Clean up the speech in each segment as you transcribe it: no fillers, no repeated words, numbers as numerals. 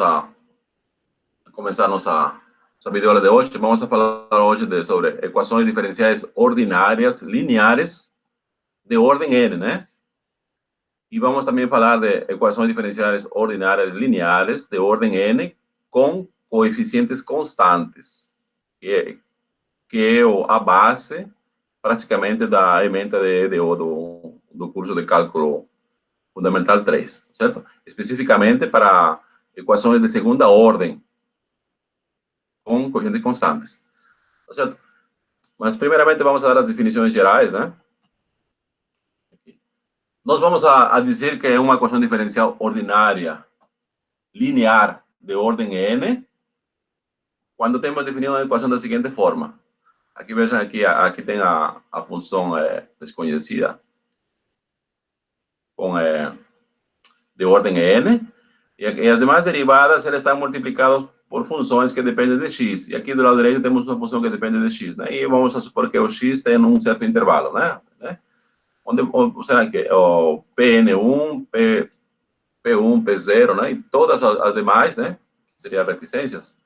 a começar a nossa videoaula de hoje. Vamos a falar hoje sobre equações diferenciais ordinárias lineares de ordem n, né? E vamos também falar de equações diferenciais ordinárias lineares de ordem n com coeficientes constantes, que é a base praticamente da ementa de EDO do curso de cálculo fundamental 3, certo? Especificamente para equações de segunda ordem com coeficientes constantes, certo? Mas primeiramente vamos a dar as definições gerais, né? Nós vamos a dizer que é uma equação diferencial ordinária linear de ordem n quando temos definido a equação da seguinte forma. Aqui vejam, aqui tem a função desconhecida com de ordem n, e as demais derivadas elas estão multiplicadas por funções que dependem de x. E aqui do lado direito temos uma função que depende de x, né? E vamos a supor que o x tem um certo intervalo, né? Onde será que o Pn1, P1, P0, né? E todas as demais, né? Seriam reticências.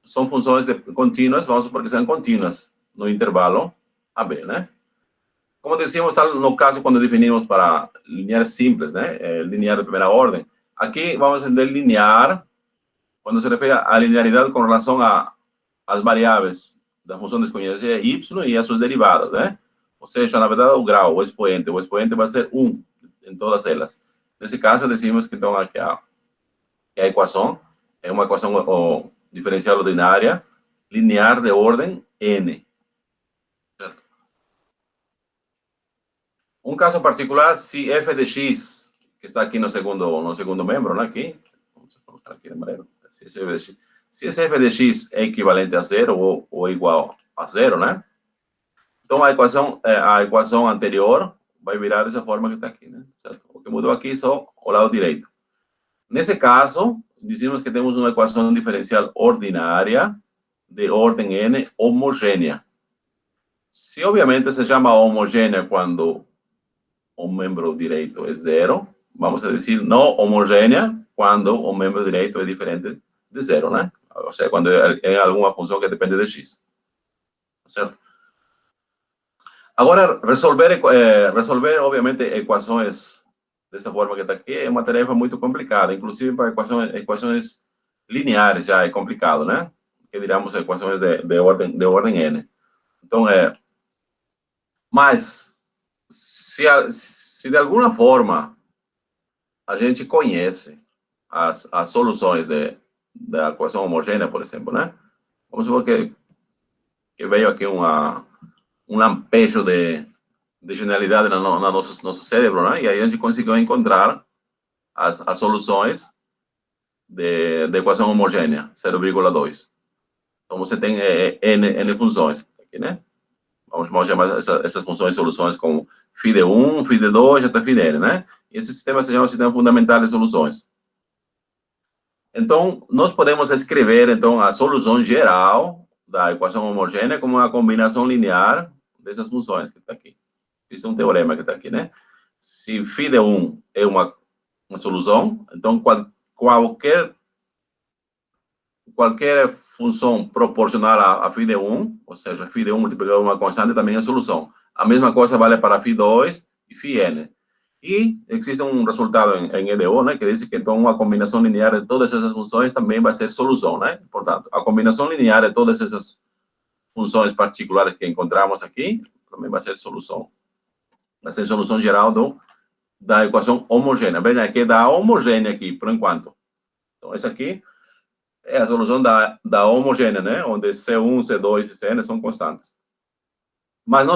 São funções contínuas, vamos supor que são contínuas no intervalo AB, né? Como decíamos, no caso, quando definimos para linear simples, né? Linear de primeira ordem. Aqui vamos entender linear quando se refere à linearidade com relação às variáveis da função desconhecida y e as suas derivadas, né? Ou seja, na verdade, o grau, o expoente vai ser 1 em todas elas. Nesse caso, decimos que, então, aqui a equação é uma equação diferencial ordinária linear de ordem n. Certo? Um caso particular, se f de x, que está aqui no segundo membro, né, aqui, vamos colocar aqui de maneira, se esse f de x é equivalente a zero ou igual a zero, né? Então, a equação anterior vai virar dessa forma que está aqui, né? Certo? O que mudou aqui é só o lado direito. Nesse caso, dizemos que temos uma equação diferencial ordinária de ordem n homogênea. Se, obviamente, se chama homogênea quando o membro direito é zero, vamos a dizer não homogênea quando o membro direito é diferente de zero, né? Ou seja, quando é alguma função que depende de x. Certo? Agora, resolver, obviamente, equações dessa forma que está aqui é uma tarefa muito complicada. Inclusive, para equações lineares já é complicado, né? Que diríamos equações de ordem n. Então, mas, se de alguma forma a gente conhece as soluções da equação homogênea, por exemplo, né? Vamos supor que veio aqui um lampejo de genialidade no nosso cérebro, né? E aí a gente conseguiu encontrar as soluções da equação homogênea, 0,2. Então, você tem n funções aqui, né? Vamos chamar essas funções soluções como φ de 1, φ de 2, até φ de n, né? E esse sistema se chama sistema fundamental de soluções. Então, nós podemos escrever, então, a solução geral da equação homogênea como uma combinação linear dessas funções que está aqui. Isso é um teorema que está aqui, né? Se φ de 1 é uma solução, então qualquer função proporcional a φ de 1, ou seja, φ de 1 multiplicado por uma constante, também é solução. A mesma coisa vale para φ2 e φn. E existe um resultado em EDO, né, que diz que então uma combinação linear de todas essas funções também vai ser solução, né? Portanto, a combinação linear de todas essas funções particulares que encontramos aqui também vai ser solução. Vai ser solução geral da equação homogênea. Veja que da homogênea aqui, por enquanto. Então, essa aqui é a solução da homogênea, né? Onde C1, C2 e Cn são constantes. Mas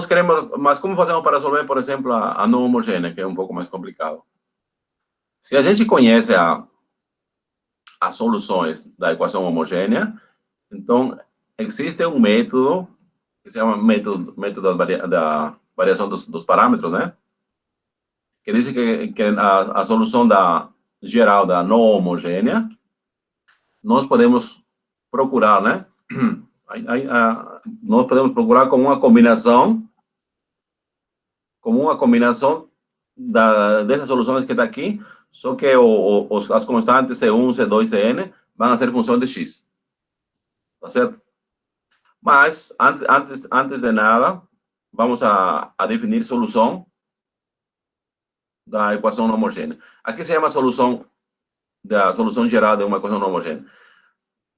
como fazemos para resolver, por exemplo, a não homogênea, que é um pouco mais complicado? Se a gente conhece as soluções da equação homogênea, então existe um método que se chama método da variação dos parâmetros, né? Que diz que a solução geral da não homogênea, nós podemos procurar, né? Nós podemos procurar como uma combinação dessas soluções que está aqui, Só que as constantes C1, C2, Cn vão a ser função de x. Tá certo? Mas, antes de nada, vamos a definir solução da equação não homogênea. Aqui se chama solução geral de uma equação não homogênea.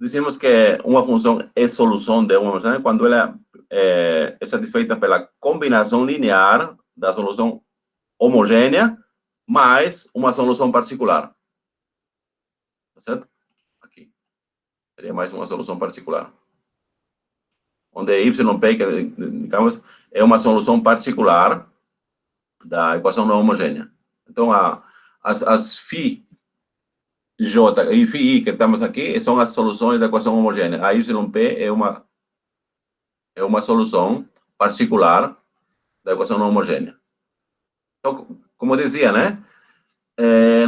Dizemos que uma função é solução de uma homogênea quando ela é satisfeita pela combinação linear da solução homogênea mais uma solução particular. Tá certo? Aqui. Seria mais uma solução particular. Onde YP, que, digamos, é uma solução particular da equação não homogênea. Então, as φ J e φ I que estamos aqui são as soluções da equação homogênea. A YP é uma solução particular da equação não homogênea. Então, como eu dizia, né?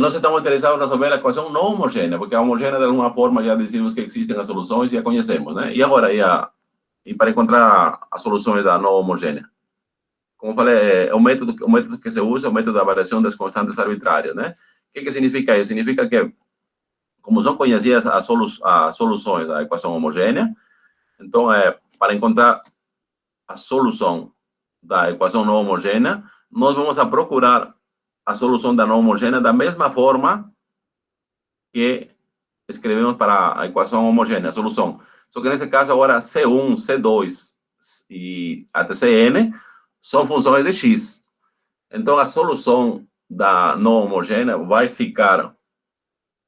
Nós estamos interessados em resolver a equação não homogênea, porque a homogênea, de alguma forma, já dizemos que existem as soluções, já conhecemos, né? E agora, e para encontrar as soluções da não homogênea? Como eu falei, o método que se usa é o método da variação das constantes arbitrárias, né? O que significa isso? Significa que, como são conhecidas as soluções da equação homogênea, então, para encontrar a solução da equação não homogênea, nós vamos a procurar a solução da não homogênea da mesma forma que escrevemos para a equação homogênea, a solução. Só que nesse caso agora C1, C2 e até Cn são funções de x. Então a solução da não homogênea vai ficar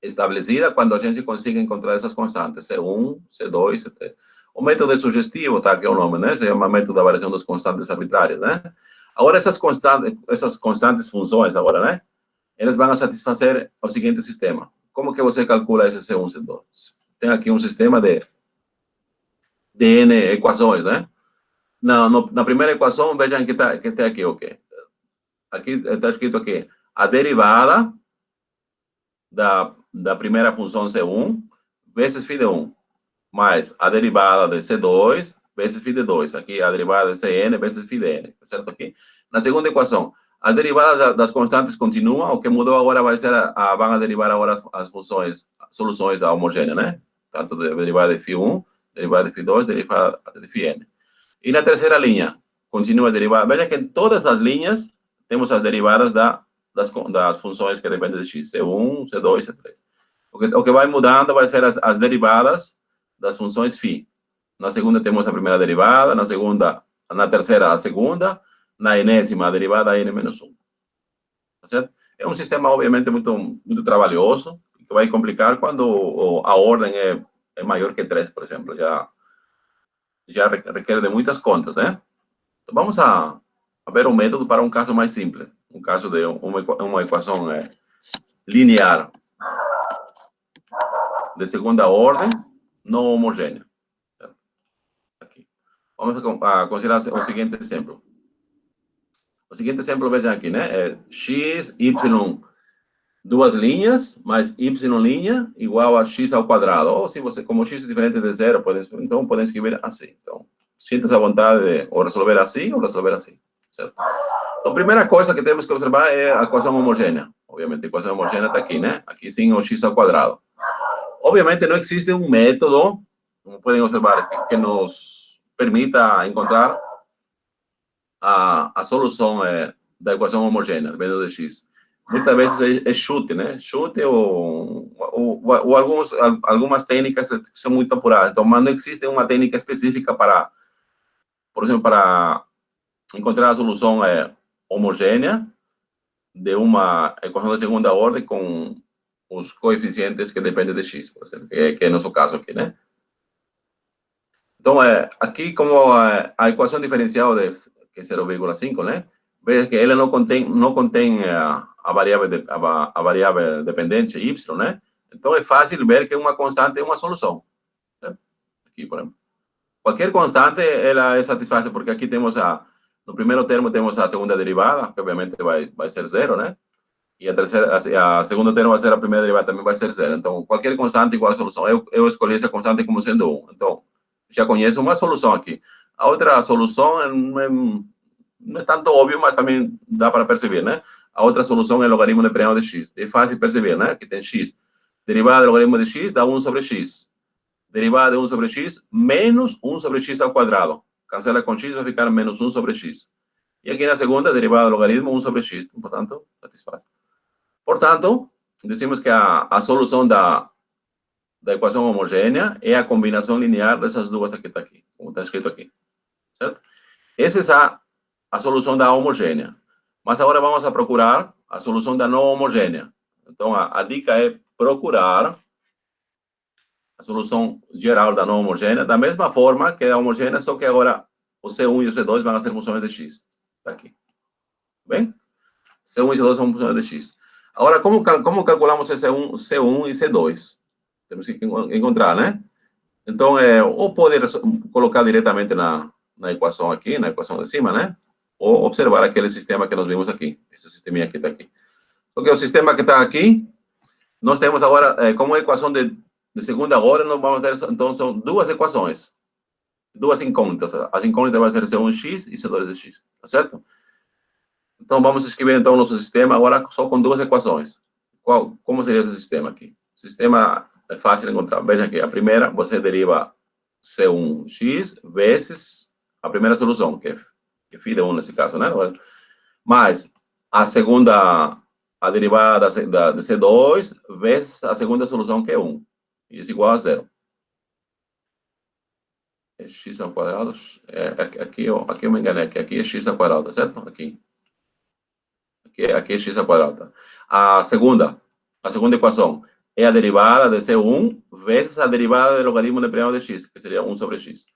estabelecida quando a gente consiga encontrar essas constantes, C1, C2, C3. O método é sugestivo, tá? Que é o nome, né? Se chama método da variação das constantes arbitrárias, né? Agora, essas constantes funções, agora, né? Elas vão satisfazer o seguinte sistema. Como que você calcula esse C1, C2? Tem aqui um sistema de N equações, né? Na primeira equação, vejam que tem aqui o quê? Aqui está escrito aqui, a derivada da primeira função C1 vezes φ de 1, mais a derivada de C2 vezes φ de 2. Aqui a derivada de Cn vezes φ de n, certo? Aqui. Na segunda equação, as derivadas das constantes continuam, o que mudou agora vai ser, vão a derivar agora as soluções da homogênea, né? Tanto de derivada de φ1, derivada de φ2, derivada de φn. E na terceira linha, continua a derivada. Veja que em todas as linhas temos as derivadas das funções que dependem de x, C1, C2, C3. O que vai mudando vai ser as derivadas das funções φ. Na segunda temos a primeira derivada, na terceira a segunda, na enésima a derivada n-1. Tá certo? É um sistema, obviamente, muito trabalhoso, que vai complicar quando a ordem é maior que 3, por exemplo. Já requer de muitas contas, né? Então, vamos a ver um método para um caso mais simples. Um caso de uma equação linear de segunda ordem, não homogênea. Aqui. Vamos a considerar o seguinte exemplo. O seguinte exemplo, vejam aqui, né? X, Y, duas linhas, mais Y linha, igual a x ao quadrado. Ou se você, como x é diferente de zero, então podemos escrever assim. Então, sinta-se à vontade de ou resolver assim, certo? Então, a primeira coisa que temos que observar é a equação homogênea. Obviamente, a equação homogênea está aqui, né? Aqui sim, o x ao quadrado. Obviamente, não existe um método, como podem observar aqui, que nos permita encontrar a solução da equação homogênea, dependendo de x. Muitas vezes é chute, né? Chute ou algumas técnicas que são muito apuradas. Então, mas não existe uma técnica específica para, por exemplo, para encontrar a solução homogênea de uma equação de segunda ordem com os coeficientes que dependem de x, por exemplo, que é o nosso caso aqui, né? Então, aqui, como a equação diferencial que é 0,5, né? Veja que ela não contém a variável dependente y, né? Então, é fácil ver que uma constante é uma solução. Né? Aqui, por exemplo. Qualquer constante, ela é satisfácil, porque aqui temos no primeiro termo temos a segunda derivada, que obviamente vai ser zero, né? E a segunda termo vai ser a primeira derivada, também vai ser zero. Então, qualquer constante igual a solução. Eu escolhi essa constante como sendo 1. Então, já conheço uma solução aqui. A outra solução não é tanto óbvio, mas também dá para perceber, né? A outra solução é o logaritmo de primal de x. É fácil perceber, né? Que tem x. Derivada do logaritmo de x dá 1 sobre x. Derivada de 1 sobre x menos 1 sobre x ao quadrado. Cancela com x, vai ficar menos 1 sobre x. E aqui na segunda, derivada do logaritmo 1 sobre x. Portanto, satisfaz. Portanto, decimos que a solução da equação homogênea é a combinação linear dessas duas que está aqui, como está escrito aqui. Certo? Essa é a solução da homogênea. Mas agora vamos a procurar a solução da não homogênea. Então, a dica é procurar a solução geral da não homogênea, da mesma forma que a homogênea, só que agora o C1 e o C2 vão ser funções de x. Está aqui. Bem? C1 e C2 são funções de x. Agora, como calculamos C1 e C2? Temos que encontrar, né? Então, ou pode colocar diretamente na equação aqui, na equação de cima, né? Ou observar aquele sistema que nós vimos aqui. Esse sisteminha que está aqui. Porque o sistema que está aqui, nós temos agora, como equação de segunda ordem, nós vamos ter, então, são duas equações. Duas incógnitas. As incógnitas vão ser C1x e C2x. Tá certo? Então, vamos escrever, então, nosso sistema agora só com duas equações. Como seria esse sistema aqui? O sistema é fácil de encontrar. Veja aqui, a primeira, você deriva C1x vezes a primeira solução, que é φ de 1 nesse caso, né? Mas a segunda, a derivada de C2 vezes a segunda solução, que é 1. Isso é igual a 0. É x ao quadrado. Aqui eu me enganei, aqui é x ao quadrado, certo? Aqui é x ao quadrado. A segunda equação é a derivada de C1 vezes a derivada do logaritmo de primal de x, que seria 1 sobre x.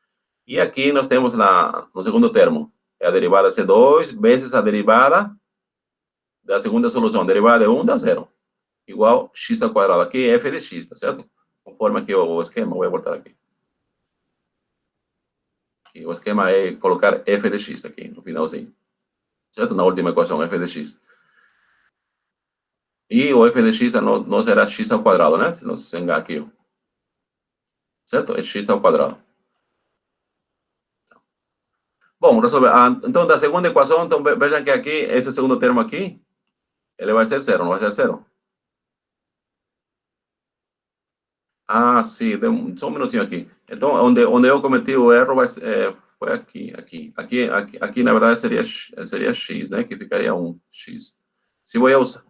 E aqui nós temos no segundo termo, é a derivada de C2 vezes a derivada da segunda solução. A derivada de 1 dá 0. Igual x ao quadrado. Aqui é f de x, tá certo? Conforme aqui o esquema, vou voltar aqui. O esquema é colocar f de x aqui, no finalzinho. Certo? Na última equação, f de x. E o f de x não será x ao quadrado, né? Se não se enganar aqui. Certo? É x ao quadrado. Bom, resolver. Então, da segunda equação, então, vejam que aqui, esse segundo termo aqui, ele vai ser 0, não vai ser 0? Ah, sim, só um minutinho aqui. Então, onde eu cometi o erro foi aqui. Aqui, na verdade, seria x, né? Que ficaria 1, x. Se eu usar...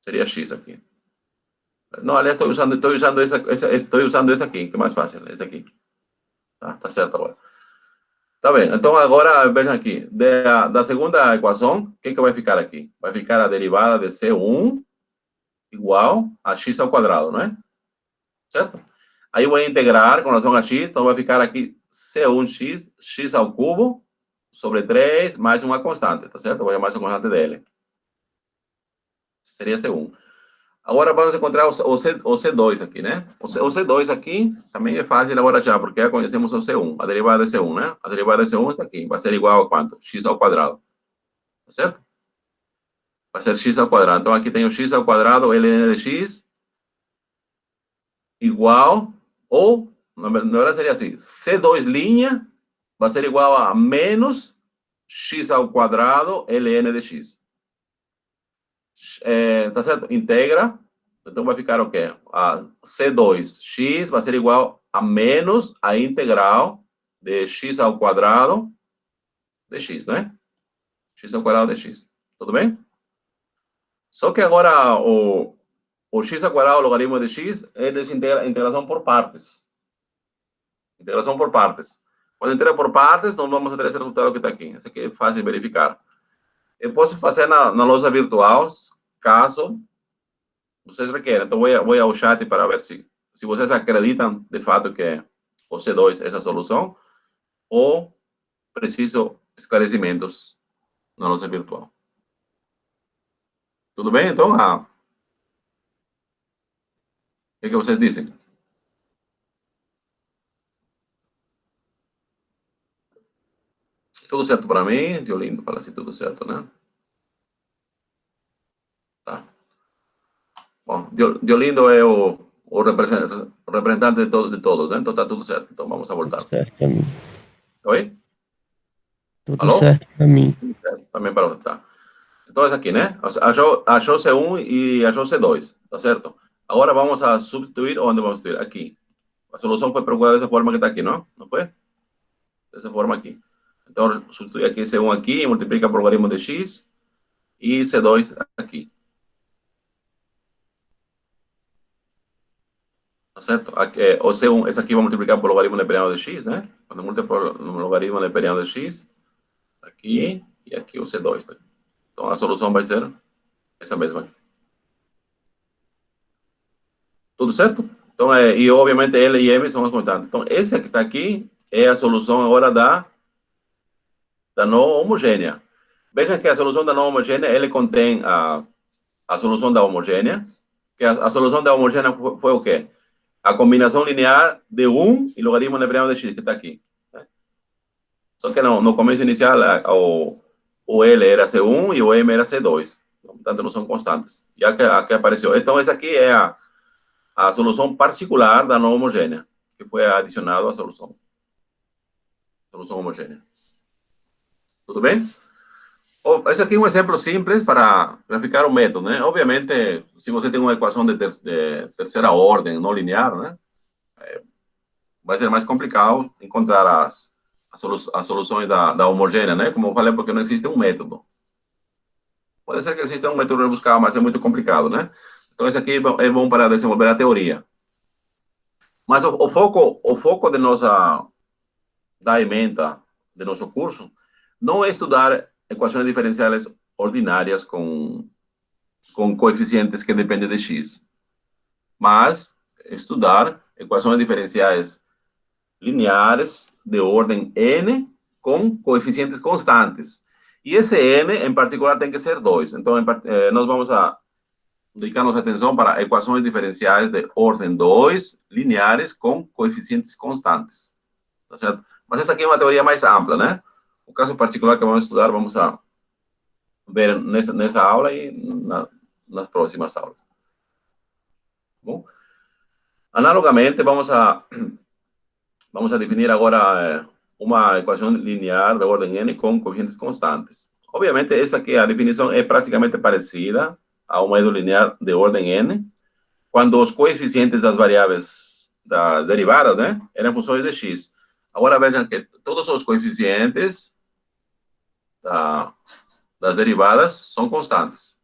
seria x aqui. Não, aliás, estou usando esse aqui, que é mais fácil, esse aqui. Tá certo agora. Tá bem, então agora vejam aqui, da segunda equação, o que vai ficar aqui? Vai ficar a derivada de C1 igual a x ao quadrado, não é? Certo? Aí eu vou integrar com relação a x, então vai ficar aqui C1x, x ao cubo, sobre 3, mais uma constante, tá certo? Vou chamar essa constante dele. Seria C1. Agora vamos encontrar o C2 aqui, né? O C2 aqui também é fácil de elaborar já, porque já conhecemos o C1, a derivada de C1, né? A derivada de C1 está aqui, vai ser igual a quanto? X ao quadrado. Tá certo? Vai ser x ao quadrado. Então aqui tem o x ao quadrado, ln de x, igual, ou, na verdade seria assim, C2' vai ser igual a menos x ao quadrado, ln de x. Tá certo? Integra. Então vai ficar o quê? A C2x vai ser igual a menos a integral de x ao quadrado de x, né? X ao quadrado de x. Tudo bem? Só que agora o x ao quadrado, o logaritmo de x, é integração por partes. Integração por partes. Quando integra por partes, nós vamos ter esse resultado que está aqui. Esse aqui é fácil de verificar. Eu posso fazer na lousa virtual, caso vocês requerem. Então, vou ao chat para ver se vocês acreditam de fato que o C2 é essa solução ou preciso esclarecimentos na lousa virtual. Tudo bem? Então, o que vocês dizem? Tudo certo para mim? Diolindo fala assim, tudo certo, né? Tá. Bom, Diolindo é o representante de todos, né? Então tá tudo certo. Então vamos a voltar. Certo. Oi? Tudo Alô? certo para mim. Também para você, tá. Então, esse aqui, né? Achou C1 e achou C2, tá certo? Agora vamos a substituir, onde vamos substituir? Aqui. A solução foi procurada dessa forma que está aqui, não? Não foi? Dessa forma aqui. Então, substitui aqui C1 aqui, multiplica por logaritmo de x e C2 aqui. Tá certo? Aqui, o C1, esse aqui vai multiplicar por logaritmo neperiano de x, né? Quando multiplica por logaritmo neperiano de x, aqui e aqui o C2. Tá? Então, a solução vai ser essa mesma aqui. Tudo certo? Então, e obviamente L e M são as constantes. Então, esse que está aqui é a solução agora da não homogênea. Veja que a solução da não homogênea, ele contém a solução da homogênea, que a solução da homogênea foi o quê? A combinação linear de 1 e logaritmo neperiano de x, que está aqui. Né? Só que no começo inicial, o L era C1 e o M era C2. Portanto, não são constantes. E aqui apareceu. Então, essa aqui é a solução particular da não homogênea, que foi adicionado à solução homogênea. Tudo bem? Esse aqui é um exemplo simples para verificar o método, né? Obviamente, se você tem uma equação de terceira ordem não linear, né? Vai ser mais complicado encontrar as soluções da homogênea, né? Como eu falei, porque não existe um método. Pode ser que exista um método de buscar, mas é muito complicado, né? Então, esse aqui é bom para desenvolver a teoria. Mas o foco da ementa de nosso curso não é estudar equações diferenciais ordinárias com coeficientes que dependem de x, mas estudar equações diferenciais lineares de ordem n com coeficientes constantes. E esse n, em particular, tem que ser 2. Então, nós vamos a dedicar nossa atenção para equações diferenciais de ordem 2, lineares, com coeficientes constantes. Tá certo? Mas essa aqui é uma teoria mais ampla, né? O caso particular que vamos estudar, vamos a ver nessa aula e nas próximas aulas. Bom, analogamente, vamos a definir agora uma equação linear de ordem n com coeficientes constantes. Obviamente, essa aqui, a definição é praticamente parecida a uma linear de ordem n, quando os coeficientes das variáveis das derivadas, né, eram funções de x. Agora vejam que todos os coeficientes das derivadas são constantes.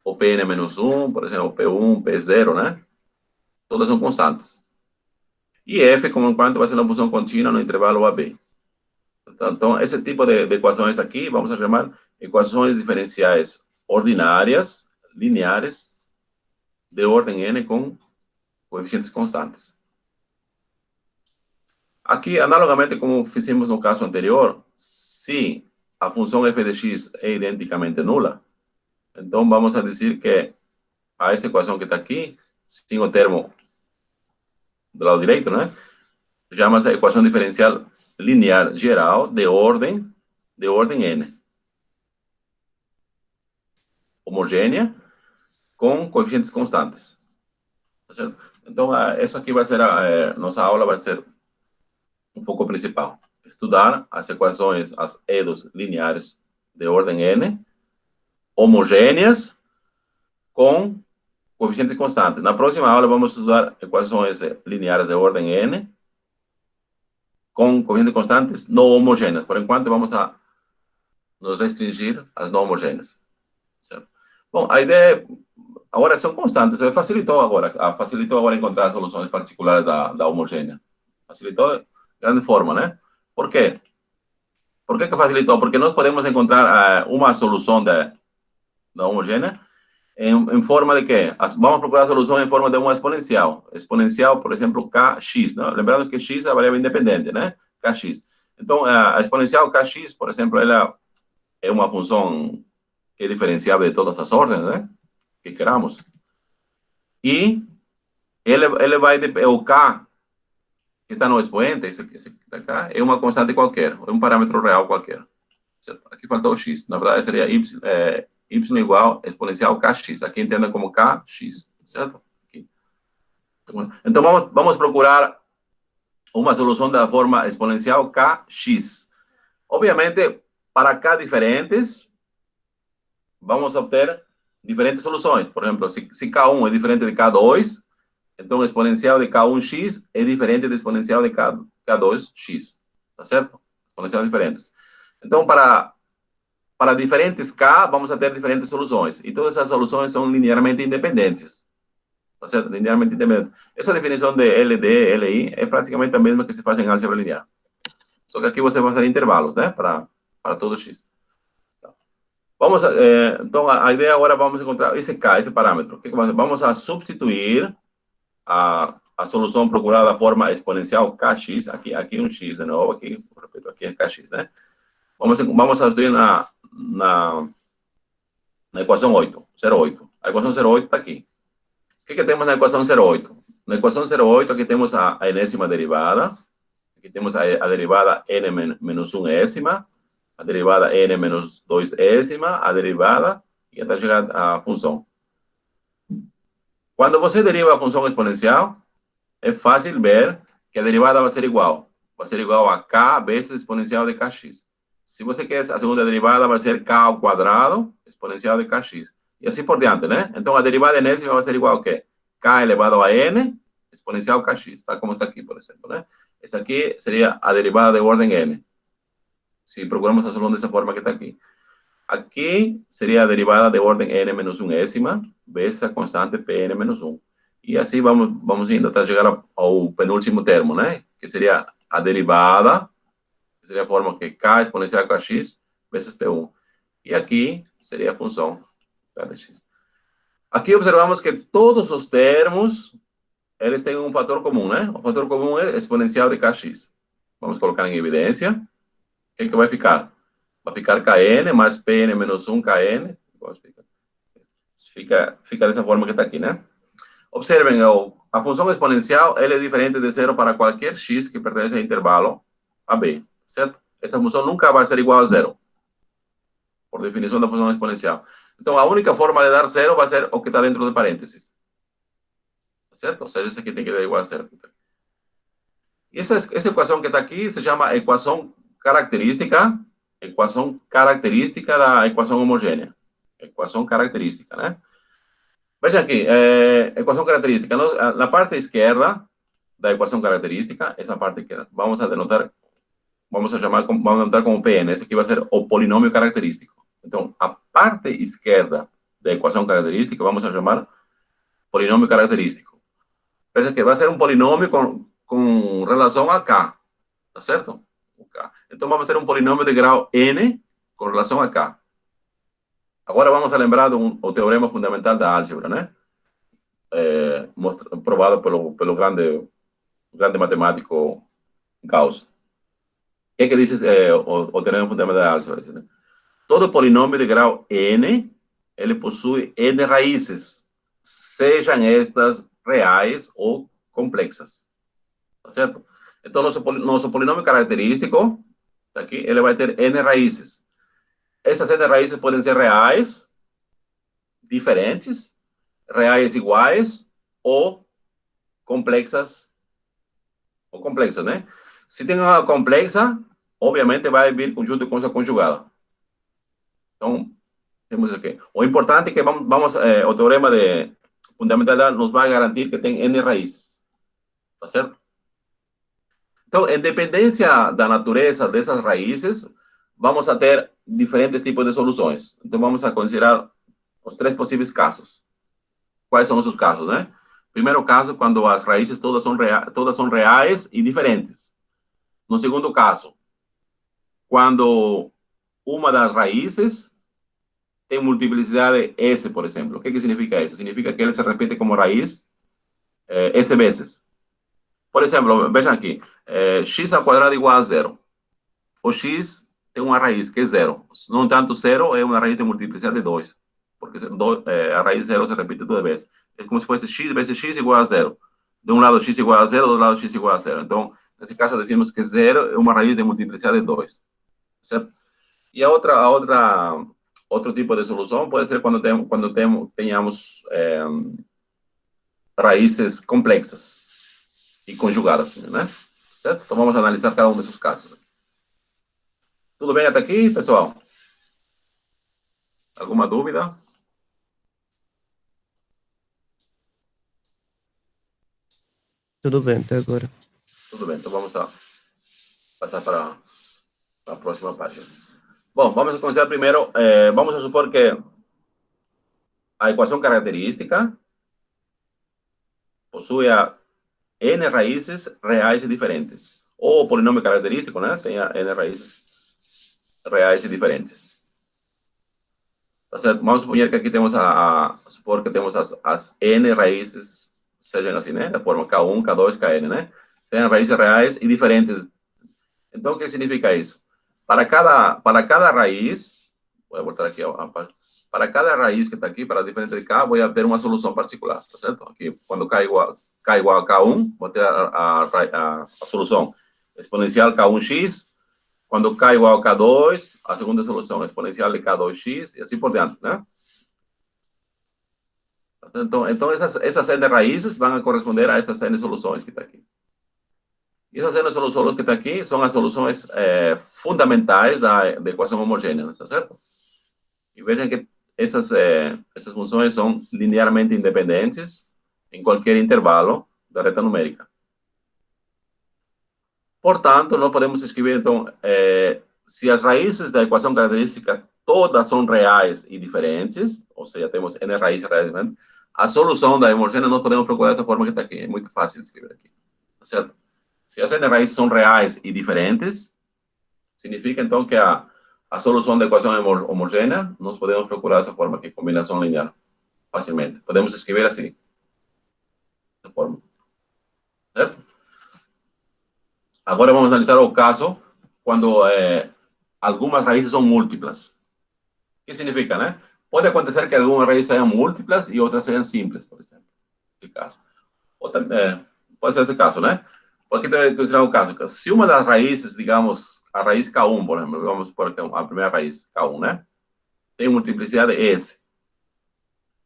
O Pn menos 1, por exemplo, o P1, P0, né? Todas são constantes. E f, como enquanto vai ser uma função contínua no intervalo AB. Então, esse tipo de equações aqui, vamos a chamar equações diferenciais ordinárias, lineares, de ordem n com coeficientes constantes. Aqui, analogamente como fizemos no caso anterior, se a função f de x é identicamente nula, então vamos a dizer que a essa equação que está aqui, sem o termo do lado direito, né? Chama-se a equação diferencial linear geral de ordem n. Homogênea com coeficientes constantes. Tá certo? Então, essa aqui vai ser nossa aula vai ser um foco principal. Estudar as equações, as EDOs lineares de ordem n, homogêneas com coeficientes constantes. Na próxima aula vamos estudar equações lineares de ordem n com coeficientes constantes não homogêneas. Por enquanto, vamos a nos restringir às não homogêneas. Certo? Bom, a ideia agora são constantes. Facilitou agora encontrar soluções particulares da homogênea. Facilitou de grande forma, né? Por quê? Por que facilitou? Porque nós podemos encontrar uma solução da homogênea em forma de quê? Vamos procurar a solução em forma de uma exponencial. Exponencial, por exemplo, kx. Né? Lembrando que x é a variável independente, né? Kx. Então, a exponencial kx, por exemplo, ela é uma função que é diferenciável de todas as ordens, né? Que queramos. E ele vai, o k, que está no expoente, esse cá, é uma constante qualquer, é um parâmetro real qualquer. Certo? Aqui faltou o x. Na verdade, seria y igual exponencial kx. Aqui entenda como kx, certo? Aqui. Então, vamos procurar uma solução da forma exponencial kx. Obviamente, para K diferentes, vamos obter diferentes soluções. Por exemplo, se K1 é diferente de K2, então o exponencial de K1x é diferente do exponencial de K2x. Tá certo? Exponenciais diferentes. Então, para diferentes K, vamos a ter diferentes soluções. E todas essas soluções são linearmente independentes. Tá certo? Linearmente independentes. Essa definição de LD, LI, é praticamente a mesma que se faz em álgebra linear. Só que aqui você vai fazer intervalos, né? Para todo x. Vamos, então, a ideia agora, vamos encontrar esse K, esse parâmetro. Vamos a substituir a solução procurada da forma exponencial kx, aqui um x de novo, aqui é kx, né? Vamos a substituir na equação 8, 0,8. A equação 0,8 está aqui. O que temos na equação 0,8? Na equação 0,8, aqui temos a enésima derivada. Aqui temos a derivada n menos 1 ésima, a derivada n menos 2 ésima, a derivada, e até chegar à função. Quando você deriva a função exponencial, é fácil ver que a derivada vai ser igual. Vai ser igual a k vezes exponencial de kx. Se você quer a segunda derivada, vai ser k ao quadrado, exponencial de kx. E assim por diante, né? Então, a derivada enésima vai ser igual a quê? K elevado a n, exponencial kx. Tá como está aqui, por exemplo, né? Essa aqui seria a derivada de ordem n. Se procuramos a solução dessa forma que está aqui. Aqui seria a derivada de ordem n menos 1 ésima, vezes a constante Pn menos 1. E assim vamos indo até chegar ao penúltimo termo, né? Que seria a derivada, que seria a forma que k exponencial kx vezes P1. E aqui seria a função kx. Aqui observamos que todos os termos, eles têm um fator comum, né? O fator comum é exponencial de kx. Vamos colocar em evidência. O que vai ficar? Vai ficar kn mais Pn menos 1 kn. Fica dessa forma que está aqui, né? Observem, a função exponencial ela é diferente de zero para qualquer x que pertence ao intervalo AB, certo? Essa função nunca vai ser igual a zero, por definição da função exponencial. Então, a única forma de dar zero vai ser o que está dentro de parênteses, certo? Ou seja, isso aqui tem que dar igual a zero. E essa equação que está aqui se chama equação característica da equação homogênea. Equação característica, né? Veja aqui, equação característica. Na parte esquerda da equação característica, essa parte aqui, vamos a denotar como Pn. Esse aqui vai ser o polinômio característico. Então, a parte esquerda da equação característica, vamos a chamar polinômio característico. Veja que vai ser um polinômio com relação a k, tá certo? Então, vamos ter um polinômio de grau n com relação a k. Agora vamos a lembrar o teorema fundamental da álgebra, né? Provado pelo grande matemático Gauss. O que diz o teorema fundamental da álgebra? Né? Todo polinômio de grau n, ele possui n raízes, sejam estas reais ou complexas. Tá certo? Então, nosso polinômio característico, aqui, ele vai ter n raízes. Essas n raízes podem ser reais, diferentes, reais iguais ou complexas, né? Se tem uma complexa, obviamente vai vir conjunto com sua conjugada. Então, temos aqui. O importante é que o teorema de fundamental nos vai garantir que tem n raízes. Tá certo? Então, em dependência da natureza dessas raízes, vamos a ter diferentes tipos de soluções. Então, vamos a considerar os três possíveis casos. Quais são os casos, né? Primeiro caso, quando as raízes todas são reais e diferentes. No segundo caso, quando uma das raízes tem multiplicidade S, por exemplo. O que significa isso? Significa que ele se repete como raiz S vezes. Por exemplo, vejam aqui, x ao quadrado igual a zero. O x tem uma raiz que é zero. No entanto, zero é uma raiz de multiplicidade de 2. Porque a raiz zero se repite duas vezes. É como se fosse x vezes x igual a zero. De um lado x igual a zero, do outro lado x igual a zero. Então, nesse caso, decimos que zero é uma raiz de multiplicidade de 2. Certo? E outro tipo de solução pode ser quando tenhamos raízes complexas e conjugadas, né? Certo? Então, vamos analisar cada um desses casos. Tudo bem até aqui, pessoal? Alguma dúvida? Tudo bem até agora. Tudo bem, então vamos passar para a próxima página. Bom, vamos a considerar primeiro, vamos a supor que a equação característica possui a n raízes reais e diferentes. Ou o polinômio característico, né? Tem a n raízes reais e diferentes. Tá certo? Vamos suponer que aqui temos supor que temos as n raízes, sejam assim, né? Da forma K1, K2, Kn, né? Sejam raízes reais e diferentes. Então, o que significa isso? Para cada raiz, vou botar aqui, ó, para cada raiz que está aqui, para a diferença de K, vou ter uma solução particular, tá certo? Aqui, quando K igual a K1, vou ter a solução exponencial K1x. Quando K igual a K2, a segunda solução exponencial de K2x, e assim por diante, né? Então essas n raízes vão corresponder a essas n soluções que está aqui. E essas n soluções que estão aqui são as soluções fundamentais da equação homogênea, está certo? E vejam que essas funções são linearmente independentes em qualquer intervalo da reta numérica. Portanto, nós podemos escrever, então, se as raízes da equação característica todas são reais e diferentes, ou seja, temos n raízes reais e diferentes, a solução da homogênea nós podemos procurar dessa forma que está aqui. É muito fácil de escrever aqui. Tá certo? Se as n raízes são reais e diferentes, significa, então, que a solução da equação homogênea, nós podemos procurar dessa forma aqui, combinação linear, facilmente. Podemos escrever assim, dessa forma. Certo? Agora vamos analisar o caso quando algumas raízes são múltiplas. O que significa, né? Pode acontecer que algumas raízes sejam múltiplas e outras sejam simples, por exemplo. Esse caso. Ou também, pode ser esse caso, né? Porque tem que considerar um caso. Se uma das raízes, digamos, a raiz K1, por exemplo, vamos supor que a primeira raiz, K1, né? Tem multiplicidade S.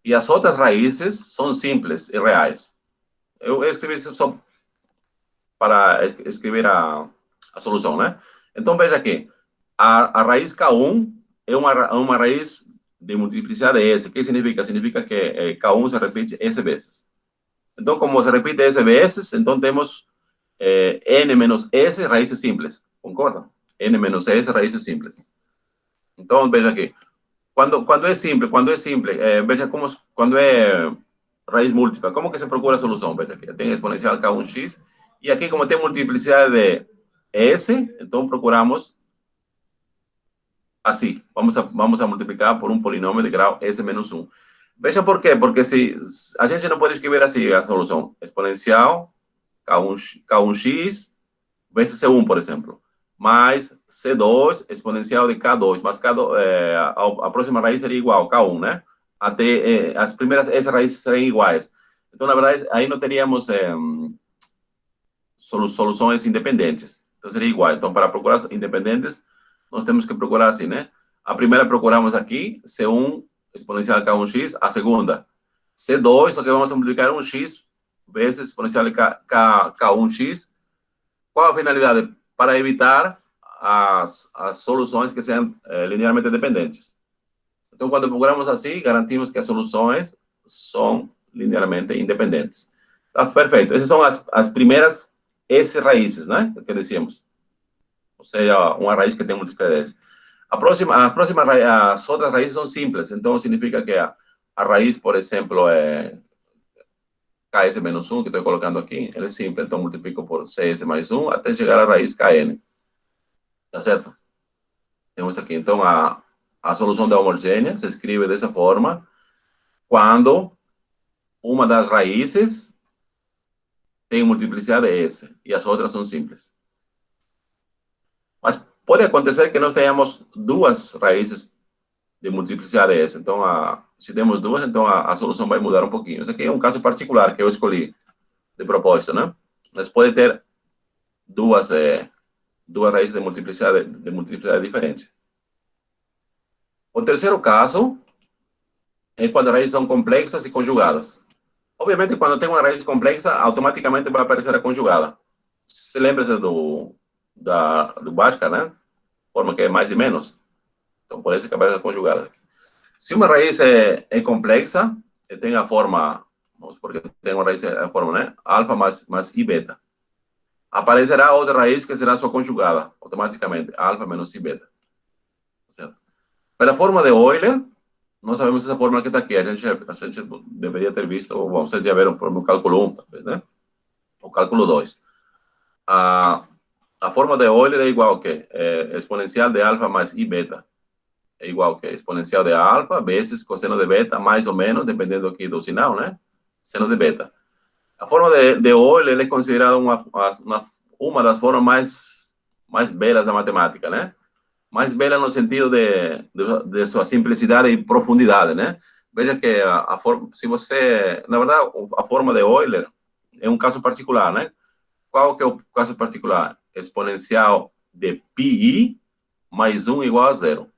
E as outras raízes são simples e reais. Eu escrevi isso só para escrever a solução, né? Então, veja aqui. A raiz K1 é uma raiz de multiplicidade S. O que significa? Significa que K1 se repite S vezes. Então, como se repite S vezes, então temos N menos S raízes simples. Concorda? N menos S raízes simples. Então, veja aqui. Quando é simples, veja como quando é raiz múltipla, como que se procura a solução? Veja aqui. Tem exponencial K1x. E aqui, como tem multiplicidade de S, então procuramos assim. Vamos a multiplicar por um polinômio de grau S menos 1. Veja por quê. Porque se a gente não pode escrever assim a solução. Exponencial K1x vezes C1, por exemplo. Mais C2 exponencial de K2. Mas a próxima raiz seria igual, K1, né? Até as primeiras, essas raízes seriam iguais. Então, na verdade, aí não teríamos soluções independentes. Então, seria igual. Então, para procurar independentes, nós temos que procurar assim, né? A primeira procuramos aqui, C1 exponencial de K1x. A segunda, C2, só que vamos multiplicar 1x vezes exponencial de K1x. Qual a finalidade? Para evitar as soluções que sejam linearmente dependentes. Então, quando procuramos assim, garantimos que as soluções são linearmente independentes. Tá perfeito. Essas são as primeiras S raízes, né? Que decíamos. Ou seja, uma raiz que tem multiplicidade S. As outras raízes são simples. Então, significa que a raiz, por exemplo, é KS menos 1, que estou colocando aqui, ele é simples. Então, multiplico por CS mais 1 até chegar à raiz KN. Tá certo? Temos aqui, então, a solução da homogênea se escreve dessa forma quando uma das raízes tem multiplicidade S e as outras são simples. Mas pode acontecer que nós tenhamos duas raízes de multiplicidade S. Então, se temos duas, então a solução vai mudar um pouquinho. Esse aqui é um caso particular que eu escolhi de propósito, né? Mas pode ter duas raízes de multiplicidade diferentes. O terceiro caso é quando as raízes são complexas e conjugadas. Obviamente, quando tem uma raiz complexa, automaticamente vai aparecer a conjugada. Se lembra do Bhaskara, né? forma que é mais e menos. Então, por isso que aparece conjugada. Se uma raiz é complexa, tem a forma, vamos supor que tem uma raiz, a forma, né? Alfa mais I beta. Aparecerá outra raiz que será só conjugada, automaticamente, alfa menos I beta. Certo? Para a forma de Euler, nós sabemos essa fórmula que está aqui. A gente deveria ter visto, ou bom, vocês já viram por no cálculo 1, talvez, né? O cálculo 2. A forma de Euler é igual a quê? Exponencial de alfa mais I beta. É igual a quê? Exponencial de alfa vezes cosseno de beta, mais ou menos, dependendo aqui do sinal, né? Seno de beta. A forma de Euler é considerada uma das formas mais belas da matemática, né? Mais bela no sentido de sua simplicidade e profundidade, né? Veja que se você, na verdade, a forma de Euler é um caso particular, né? Qual que é o caso particular? Exponencial de πi mais 1 igual a zero.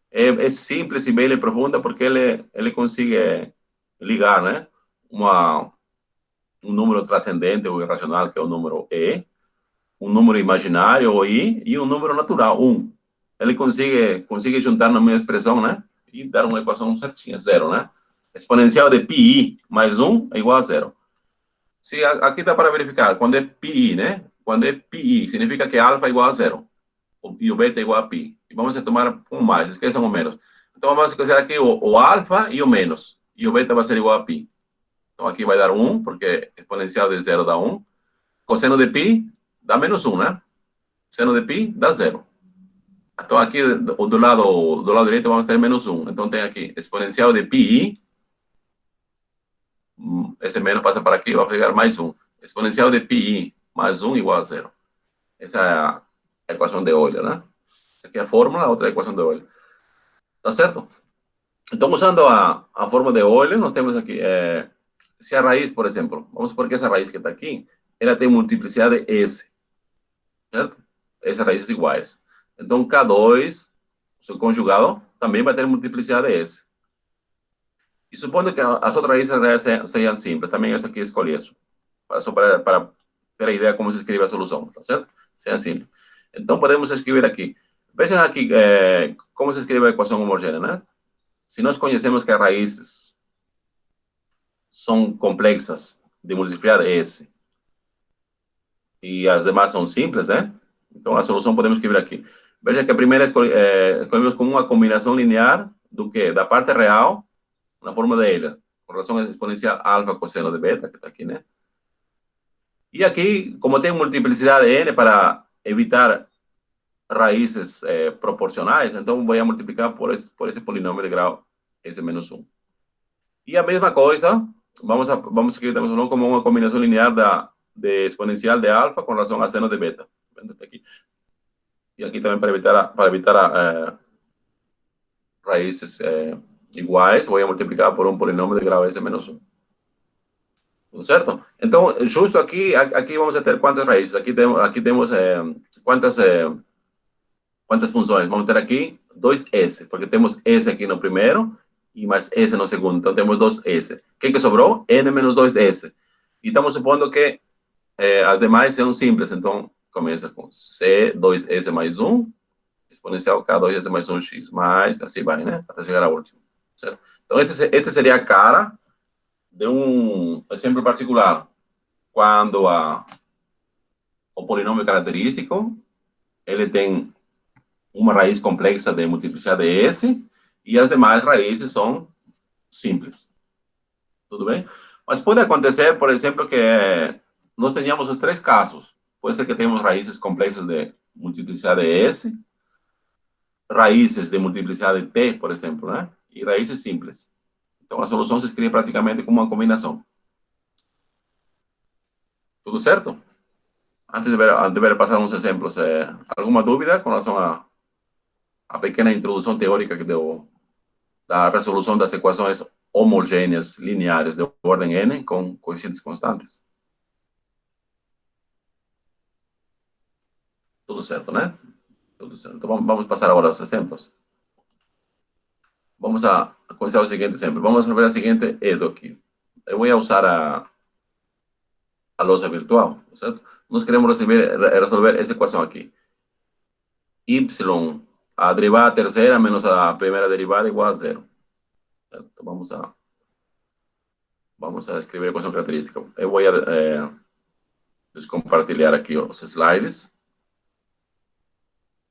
É simples e bela e profunda porque ele consegue ligar, né? Um número transcendente ou irracional, que é o número E, um número imaginário, o I, e um número natural, 1. Ele consegue juntar na mesma expressão, né? E dar uma equação certinha, zero, né? Exponencial de πi mais 1 é igual a zero. Se aqui dá para verificar, quando é πi, né? Quando é πi, significa que alfa é igual a zero. E o beta é igual a πi. E vamos tomar um mais, esqueçam o menos. Então vamos considerar aqui o alfa e o menos. E o beta vai ser igual a πi. Então aqui vai dar 1, porque exponencial de zero dá 1. Cosseno de πi dá menos 1, né? Seno de πi dá zero. Então, aqui do lado direito, vamos ter menos 1. Então, tem aqui exponencial de πi. Esse menos passa para aqui, vai pegar mais 1. Exponencial de πi mais 1 igual a zero. Essa é a equação de Euler, né? Essa aqui é a fórmula, a outra é a equação de Euler. Tá certo? Então, usando a fórmula de Euler, nós temos aqui, se a raiz, por exemplo, vamos supor que essa raiz que está aqui, ela tem multiplicidade S. Certo? Essas raízes iguais. Então, K2, seu conjugado, também vai ter multiplicidade S. E supondo que as outras raízes sejam simples, também essa aqui escolhi isso. Só para ter a ideia como se escreve a solução, tá certo? Seja simples. Então, podemos escrever aqui. Vejam aqui como se escreve a equação homogênea, né? Se nós conhecemos que as raízes são complexas de multiplicar S e as demais são simples, né? Então, a solução podemos escrever aqui. Veja que a primeira escolhemos como uma combinação linear do quê? Da parte real, na forma de Euler, com relação à exponencial alfa cosseno de beta, que está aqui, né? E aqui, como tem multiplicidade n para evitar raízes proporcionais, então vou multiplicar por esse polinômio de grau S menos 1. E a mesma coisa, vamos escrever também como uma combinação linear de exponencial de alfa com relação a seno de beta. Aqui. E aqui também para evitar raízes iguais, vou multiplicar por um polinômio de grau S menos 1. Tudo certo? Então, justo aqui vamos ter quantas raízes? Aqui temos quantas funções? Vamos ter aqui 2S, porque temos S aqui no primeiro e mais S no segundo. Então, temos 2S. O que sobrou? N menos 2S. E estamos supondo que as demais são simples. Então, começa com C2S mais 1, exponencial K2S mais 1x, mais assim vai, né? Até chegar ao último. Certo? Então, este seria a cara de um exemplo particular. Quando o polinômio característico, ele tem uma raiz complexa de multiplicidade S e as demais raízes são simples. Tudo bem? Mas pode acontecer, por exemplo, que nós tenhamos os três casos. Pode ser que tenhamos raízes complexas de multiplicidade S, raízes de multiplicidade T, por exemplo, né? E raízes simples. Então, a solução se escreve praticamente como uma combinação. Tudo certo? Antes de ver passar uns exemplos, alguma dúvida com relação à pequena introdução teórica que deu da resolução das equações homogêneas lineares de ordem n com coeficientes constantes? Tudo certo, né? Tudo certo. Então, vamos passar agora aos exemplos. Vamos a começar o seguinte exemplo. Vamos resolver a seguinte edo aqui. Eu vou usar a lousa virtual, certo? Nós queremos resolver essa equação aqui. y, a derivada tercera menos a primera derivada igual a 0. Então, vamos a escrever a equação característica. Eu vou descompartilhar aqui os slides.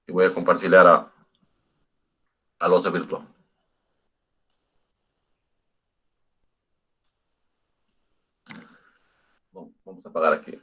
E vou compartilhar a lousa virtual. Bom, vamos apagar aqui.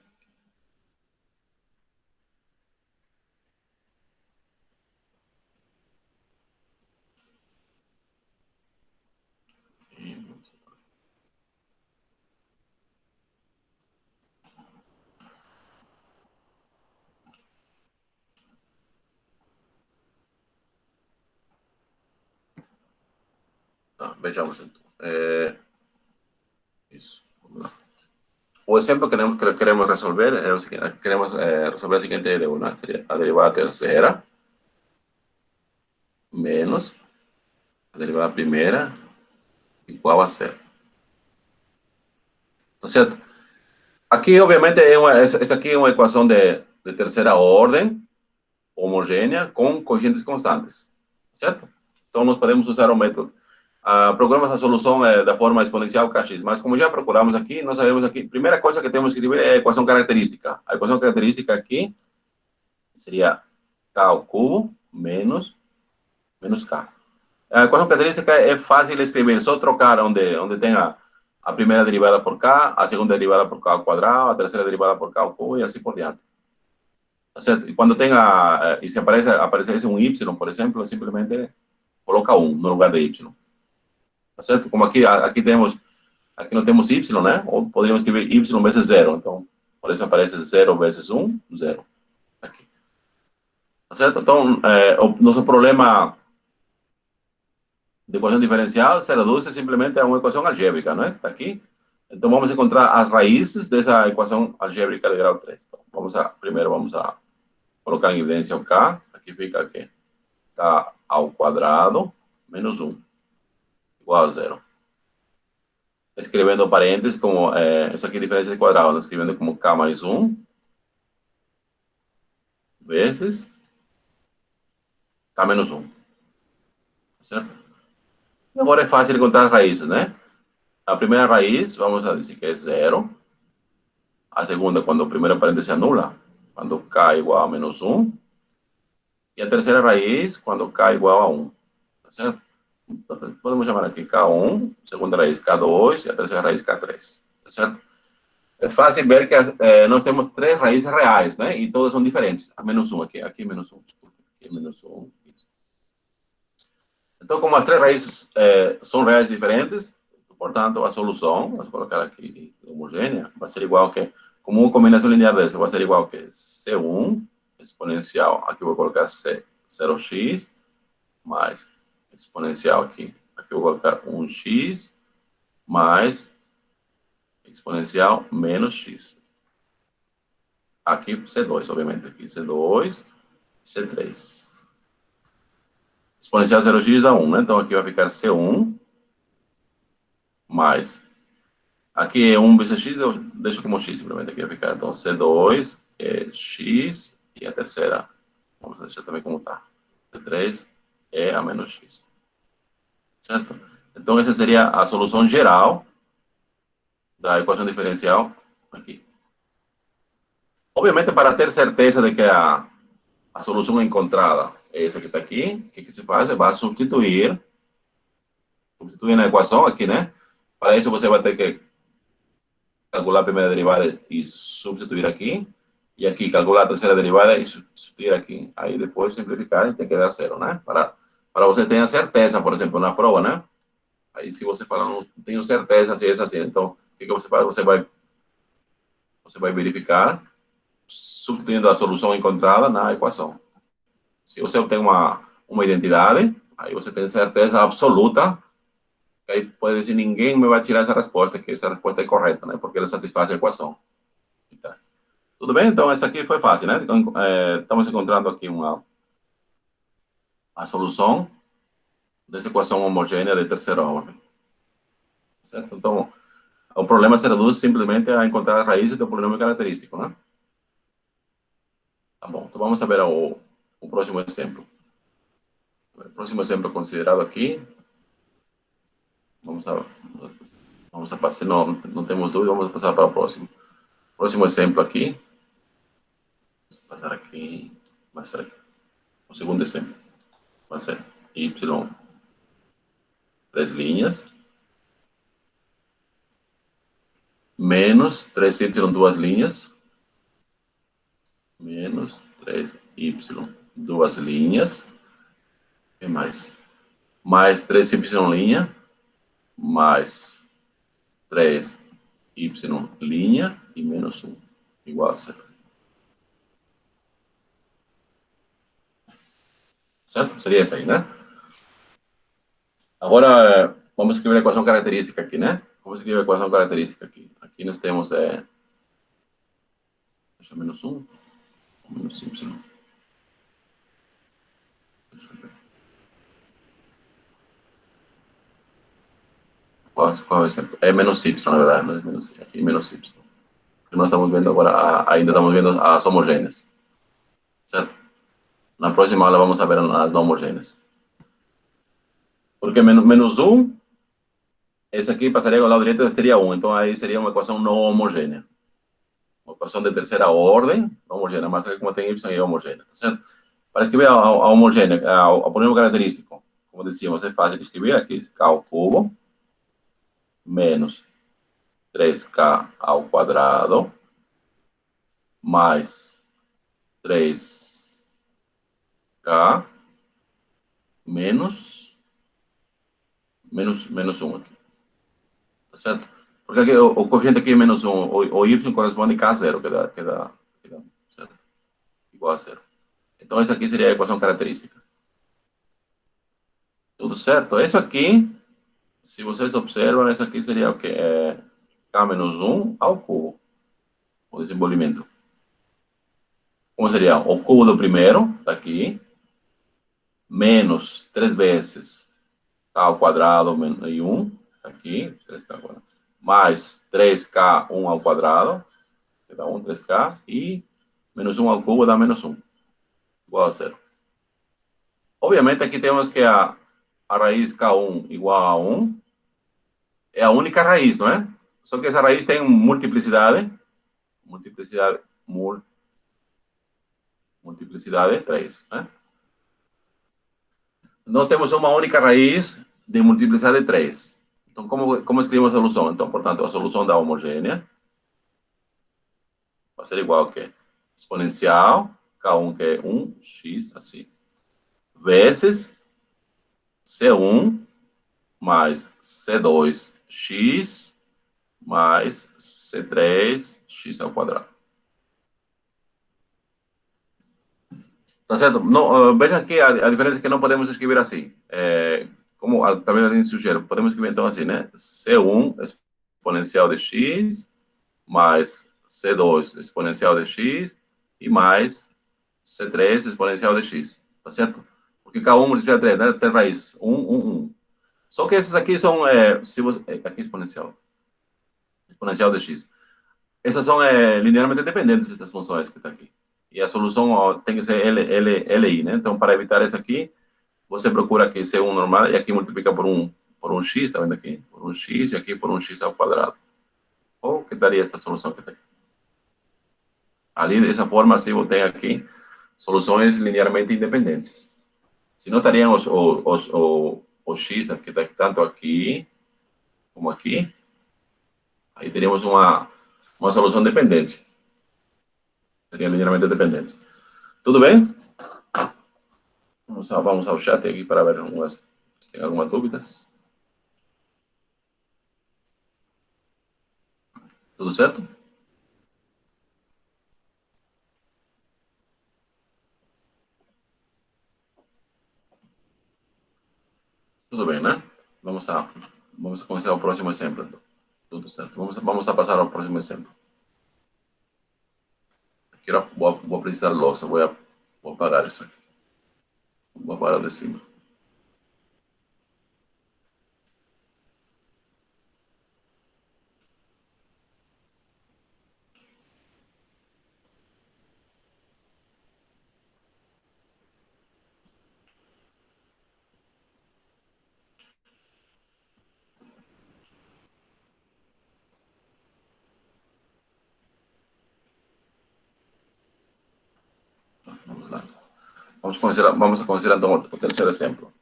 Vejamos então. Isso. Vamos lá. O exemplo que queremos resolver é o seguinte: queremos resolver a seguinte derivada, né? Seria a derivada terceira menos a derivada primeira igual a 0. Tá certo? Aqui, obviamente, essa aqui é uma equação de terceira ordem, homogênea, com coeficientes constantes. Certo? Então, nós podemos usar o método. Procuramos a solução da forma exponencial kx, mas como já procuramos aqui, nós sabemos aqui, primeira coisa que temos que escrever é a equação característica. A equação característica aqui seria k ao cubo menos k. A equação característica é fácil de escrever, só trocar onde tem a primeira derivada por k, a segunda derivada por k ao quadrado, a terceira derivada por k ao cubo e assim por diante. Tá certo? E quando tem e se aparece um y, por exemplo, simplesmente coloca 1 no lugar de y. Tá certo? Como aqui não temos y, né? Ou poderíamos escrever y vezes 0. Então, por isso aparece 0 vezes 1, 0. Aqui. Tá certo? Então, o nosso problema de equação diferencial se reduz simplesmente a uma equação algébrica, não é? Está aqui. Então, vamos encontrar as raízes dessa equação algébrica de grau 3. Então, primeiro vamos a colocar em evidência o k. Aqui fica o quê? K ao quadrado menos 1. Igual a 0. Escrevendo parênteses, como isso aqui é diferença de quadrado, escrevendo como k mais 1 vezes k menos 1. Certo? Agora é fácil encontrar as raízes, né? A primeira raiz, vamos a dizer que é 0. A segunda, quando o primeiro parêntese anula, quando k é igual a menos 1. E a terceira raiz, quando k é igual a 1. Tá certo? Então, podemos chamar aqui K1, segunda raiz K2 e a terceira raiz K3, tá certo? É fácil ver que nós temos 3 raízes reais, né? E todas são diferentes. A menos 1 aqui menos 1, desculpa, aqui menos 1. Isso. Então, como as 3 raízes são reais diferentes, portanto, a solução, vamos colocar aqui homogênea, vai ser igual que, como uma combinação linear dessa, vai ser igual que C1 exponencial, aqui eu vou colocar C0x, mais exponencial aqui eu vou colocar 1x mais exponencial menos x. Aqui C2, obviamente, aqui C2, C3. Exponencial 0x dá 1, né? Então aqui vai ficar C1 mais, aqui é 1 vezes x, eu deixo como x, simplesmente aqui vai ficar, então C2 é x, e a terceira, vamos deixar também como está, C3 é a menos x. Certo? Então, essa seria a solução geral da equação diferencial aqui. Obviamente, para ter certeza de que a solução encontrada é essa que está aqui, o que se faz? Vai substituir na equação aqui, né? Para isso, você vai ter que calcular a primeira derivada e substituir aqui. E aqui, calcular a terceira derivada e substituir aqui. Aí, depois, simplificar e tem que dar 0, né? Para você ter a certeza, por exemplo, na prova, né? Aí, se você falar, não tenho certeza se é assim, então, o que você faz? Você vai verificar, substituindo a solução encontrada na equação. Se você tem uma identidade, aí você tem certeza absoluta, que aí pode dizer, ninguém me vai tirar essa resposta, que essa resposta é correta, né? Porque ela satisfaz a equação. Então, tudo bem? Então, essa aqui foi fácil, né? Então, estamos encontrando aqui a solução dessa equação homogênea de terceira ordem. Certo? Então, o problema se reduz simplesmente a encontrar as raízes do polinômio característico, né? Tá bom, então vamos ver o próximo exemplo. O próximo exemplo considerado aqui, vamos a passar, não temos dúvida, vamos passar para o próximo. Próximo exemplo aqui, vamos passar aqui, vai ser aqui. O segundo exemplo, vai ser y, 3 linhas, menos 3y, 2 linhas, menos 3y, 2 linhas, e mais 3y linha, mais 3y linha e menos 1, igual a 0. Certo? Seria isso aí, né? Agora, vamos escrever a equação característica aqui, né? Vamos escrever a equação característica aqui. Aqui nós temos, deixa menos 1, menos y. Deixa eu ver. Qual é o exemplo? É menos y, na verdade, não é menos y. Aqui menos y. Nós estamos vendo agora, ainda estamos vendo as homogêneas. Certo? Na próxima aula vamos ver as não homogêneas. Porque menos 1, esse aqui passaria ao lado direito, seria 1. Então aí seria uma equação não homogênea. Uma equação de terceira ordem, não homogênea, mas como tem y é homogênea. Tá certo? Para escrever a homogênea, o polínômo característico, como decíamos, é fácil de escrever aqui, k ao cubo, menos 3k ao quadrado, mais 3k menos 1 aqui. Tá certo? Porque aqui, o coeficiente aqui é menos 1, o y corresponde a k0, que dá certo? Igual a 0. Então, essa aqui seria a equação característica. Tudo certo? Isso aqui, se vocês observam, isso aqui seria o quê? K menos 1 ao cubo. O desenvolvimento. Como seria? O cubo do primeiro, está aqui, menos 3 vezes k ao quadrado e 1, está aqui, 3k ao quadrado, mais 3k 1 ao quadrado, que dá 1, 3k, e menos 1 ao cubo dá menos 1, igual a 0. Obviamente, aqui temos que a raiz K1 igual a 1 é a única raiz, não é? Só que essa raiz tem multiplicidade 3, né? Nós temos uma única raiz de multiplicidade 3. Então, como escrevemos a solução? Então, portanto, a solução da homogênea vai ser igual a quê? Exponencial, K1 que é 1, x, assim, vezes C1 mais C2x mais C3x ao quadrado. Tá certo? Não, veja aqui a diferença é que não podemos escrever assim. Como também a gente sugere, podemos escrever então assim, né? C1 exponencial de x mais C2 exponencial de x e mais C3 exponencial de x. Tá certo? Porque K1 multiplica 3, né? Tem raiz 1, 1, 1. Só que esses aqui são, se você, aqui exponencial de x. Essas são linearmente dependentes dessas funções que está aqui. E a solução tem que ser LI, né? Então, para evitar isso aqui, você procura aqui C1 normal e aqui multiplica por um x, tá vendo aqui? Por um x e aqui por um x ao quadrado. Ou que daria esta solução que está aqui. Ali, dessa forma, assim, eu tenho aqui soluções linearmente independentes. Se não estariam os x, que está tanto aqui como aqui, aí teríamos uma solução dependente. Seria linearmente dependente. Tudo bem? Vamos ao chat aqui para ver se tem alguma dúvidas. Tudo certo? Tudo bem, né? Vamos começar o próximo exemplo. Então. Tudo certo. Vamos a passar ao próximo exemplo. Aqui eu vou precisar de louça. Vou apagar isso aqui. Vou apagar de cima. Vamos a considerar então o terceiro exemplo.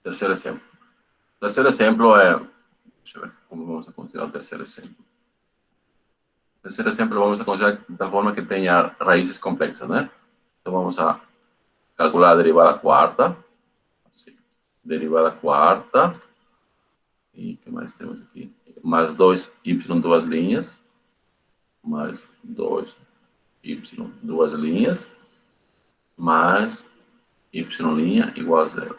Terceiro exemplo. O terceiro exemplo é... Deixa eu ver como vamos a considerar o terceiro exemplo. O terceiro exemplo vamos a considerar da forma que tenha raízes complexas, né? Então vamos a calcular a derivada quarta. Assim, derivada quarta. E o que mais temos aqui? Mais 2y duas linhas. Mais 2y duas linhas. Mais y' igual a zero.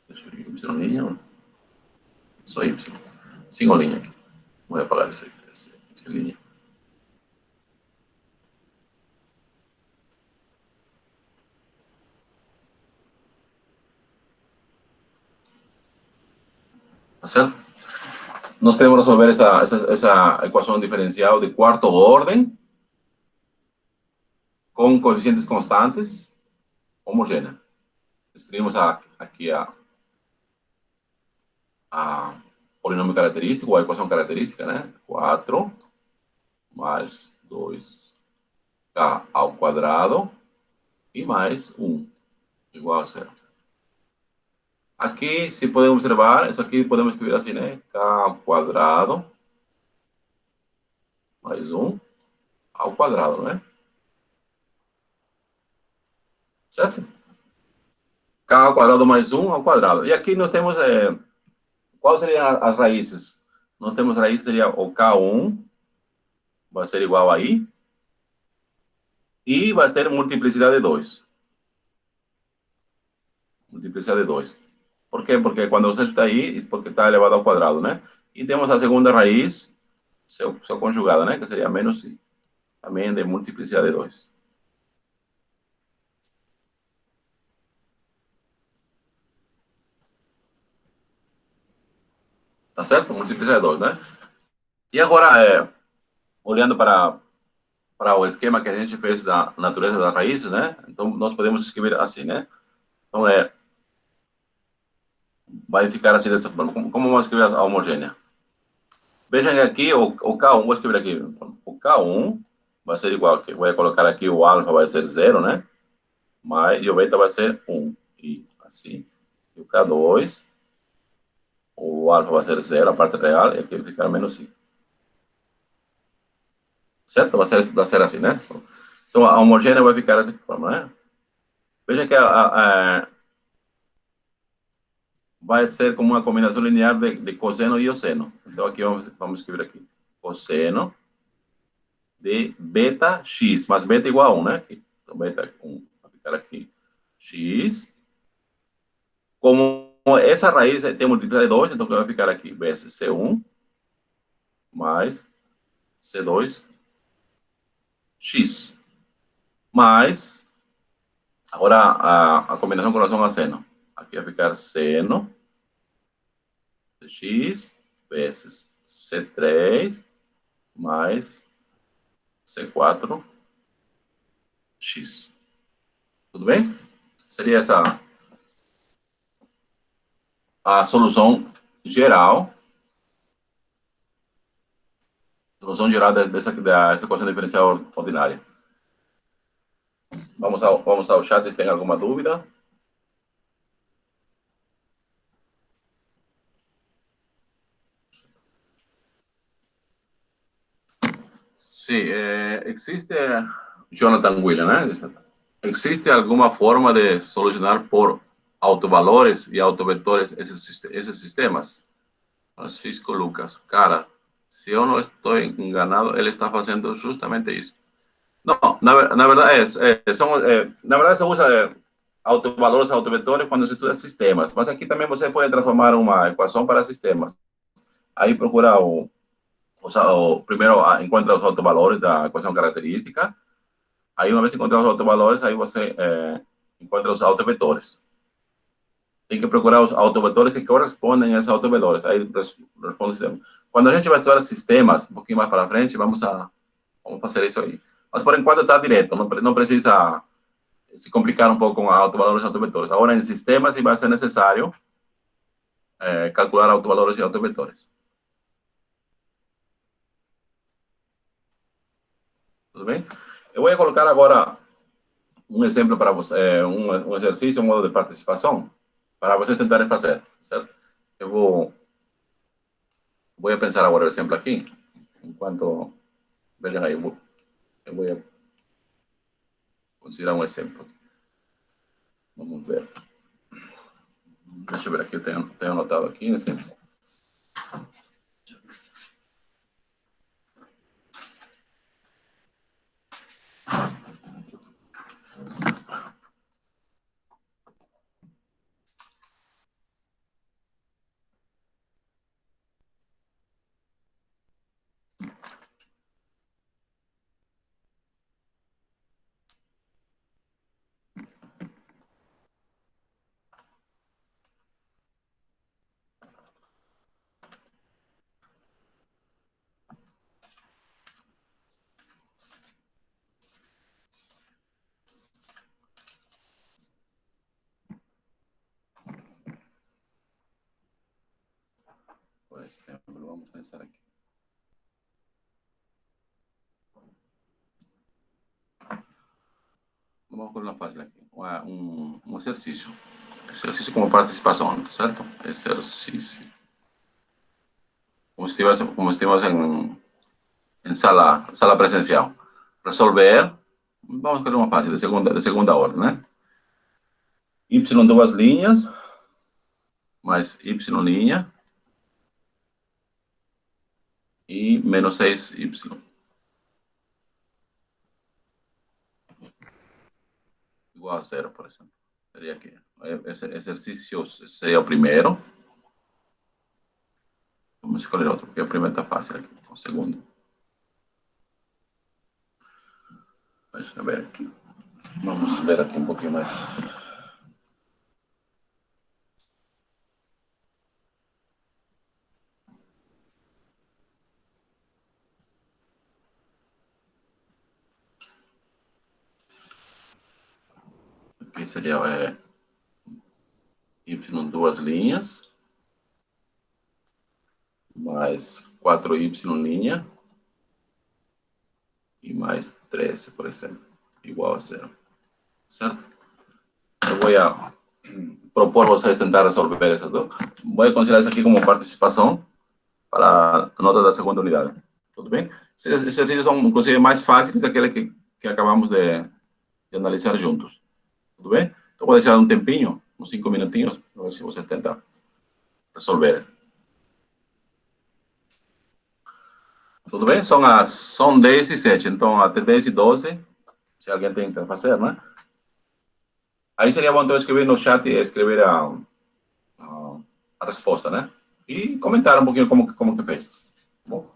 Deixa eu ver, y', só y. Sem linha aqui. Vou apagar essa linha. Tá certo? Nós queremos resolver essa equação diferencial de quarto ordem com coeficientes constantes homogênea. Escrevemos aqui a polinômio característico, ou a equação característica, né? 4 mais 2k ao quadrado e mais 1 igual a zero. Aqui, se podemos observar, isso aqui podemos escrever assim, né? K ao quadrado mais 1 ao quadrado, né? Certo? K ao quadrado mais 1 ao quadrado. E aqui nós temos, quais seriam as raízes? Nós temos raiz, seria o K1, vai ser igual a I, e vai ter multiplicidade de 2. Multiplicidade de 2. Por quê? Porque quando você está aí, porque está elevado ao quadrado, né? E temos a segunda raiz, seu conjugada, né? Que seria menos I. Também de multiplicidade de 2. Tá certo? Multiplicidade de 2, né? E agora, olhando para o esquema que a gente fez da natureza das raízes, né? Então, nós podemos escrever assim, né? Então, vai ficar assim dessa forma. Como vamos escrever a homogênea? Vejam aqui o K1, vou escrever aqui. O K1 vai ser igual aqui. Vou colocar aqui o alfa vai ser 0, né? E o beta vai ser 1. E assim. E o K2, o alfa vai ser 0, a parte real, e aqui vai ficar menos I. Certo? Vai ser assim, né? Então, a homogênea vai ficar dessa forma, né? Veja que vai ser como uma combinação linear de cosseno e seno. Então, aqui vamos escrever aqui. Cosseno de beta x, mas beta igual a 1, né? Então, beta 1 vai ficar aqui. X. Como essa raiz tem multiplicidade de 2, então vai ficar aqui vezes C1 mais C2 x. Mais, agora a combinação com relação a seno. Aqui vai ficar seno de x vezes C3 mais C4 x. Tudo bem? Seria essa a solução geral. Solução geral dessa equação diferencial ordinária. Vamos ao chat se tem alguma dúvida. Sí, existe, Jonathan William, ¿eh? ¿Existe alguna forma de solucionar por autovalores y autovectores esos sistemas? Francisco Lucas, cara, si yo no estoy enganado, él está haciendo justamente eso. No, na verdade na verdade se usa autovalores, autovectores quando se estuda sistemas, mas aqui também você pode transformar uma equação para sistemas. Aí procura primeiro encontra os autovalores da equação característica. Aí, uma vez encontrar os autovalores, aí você encontra os autovetores. Tem que procurar os autovetores que correspondem a esses autovalores. Aí responde o sistema. Quando a gente vai estudar sistemas, um pouquinho mais para frente, vamos fazer isso aí. Mas, por enquanto, está direto. Não precisa se complicar um pouco com autovalores e autovetores. Agora, em sistemas, vai ser necessário calcular autovalores e autovetores. Tudo bem? Eu vou colocar agora um exemplo para você, um exercício, um modo de participação, para você tentar fazer, certo? Eu vou pensar agora o exemplo aqui, enquanto, vejam aí, eu vou considerar um exemplo. Vamos ver. Deixa eu ver aqui, eu tenho anotado aqui um exemplo. Por exemplo, vamos pensar aqui. Vamos colocar fácil aqui. Um exercício. Exercício como participação, certo? Exercício. Como estivemos em sala presencial. Resolver. Vamos fazer uma fase de segunda ordem, né? Y duas linhas, mais Y linha, e menos 6Y. Igual a zero, por exemplo. Seria aqui. Esse exercício seria o primeiro. Vamos escolher outro, porque o primeiro está fácil aqui. O segundo. Deixa eu ver aqui. Vamos ver aqui um pouquinho mais. Aqui seria Y duas linhas, mais 4Y linha, e mais 13, por exemplo, igual a zero. Certo? Eu vou propor vocês tentar resolver essas duas. Vou considerar isso aqui como participação para a nota da segunda unidade. Tudo bem? Esses exercícios são, inclusive, mais fáceis daquele que acabamos de analisar juntos. Tudo bem? Então, vou deixar um tempinho, uns 5 minutinhos, para ver se você tenta resolver. Tudo bem? São 10h07, então até 10h12, se alguém tenta fazer, né? Aí seria bom então escrever no chat e escrever a resposta, né? E comentar um pouquinho como que fez. Bom.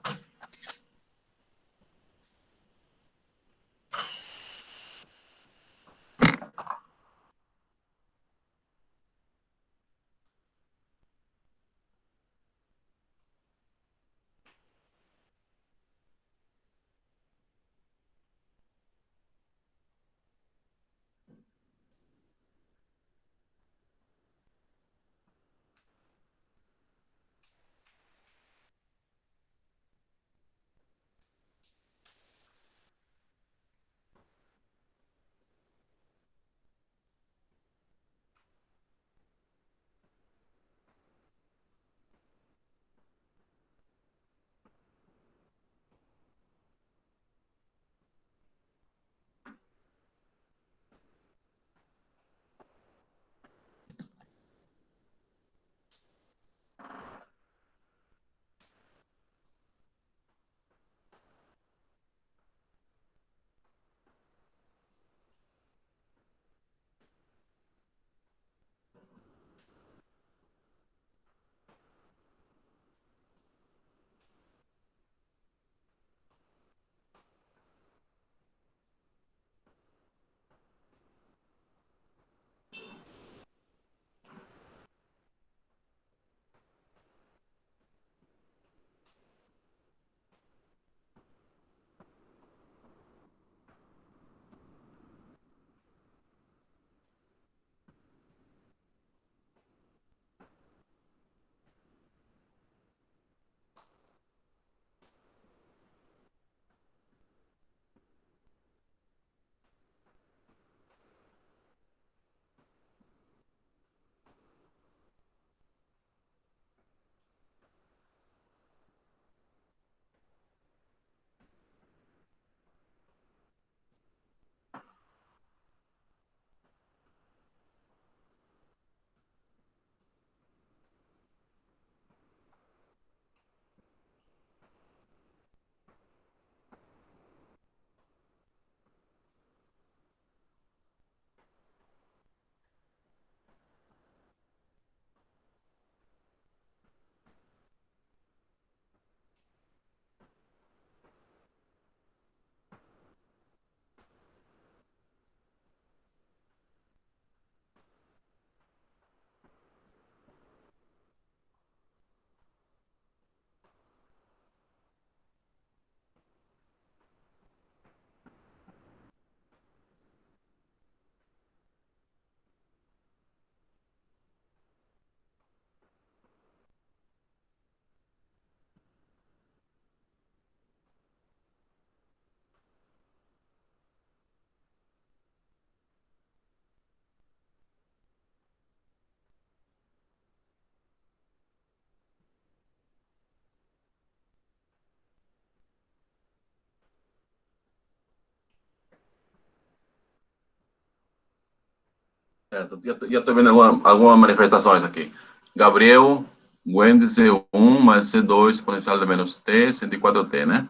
Certo. Já estou vendo algumas manifestações aqui. Gabriel, Wendy, C1 mais C2 exponencial de menos T, 104T, né?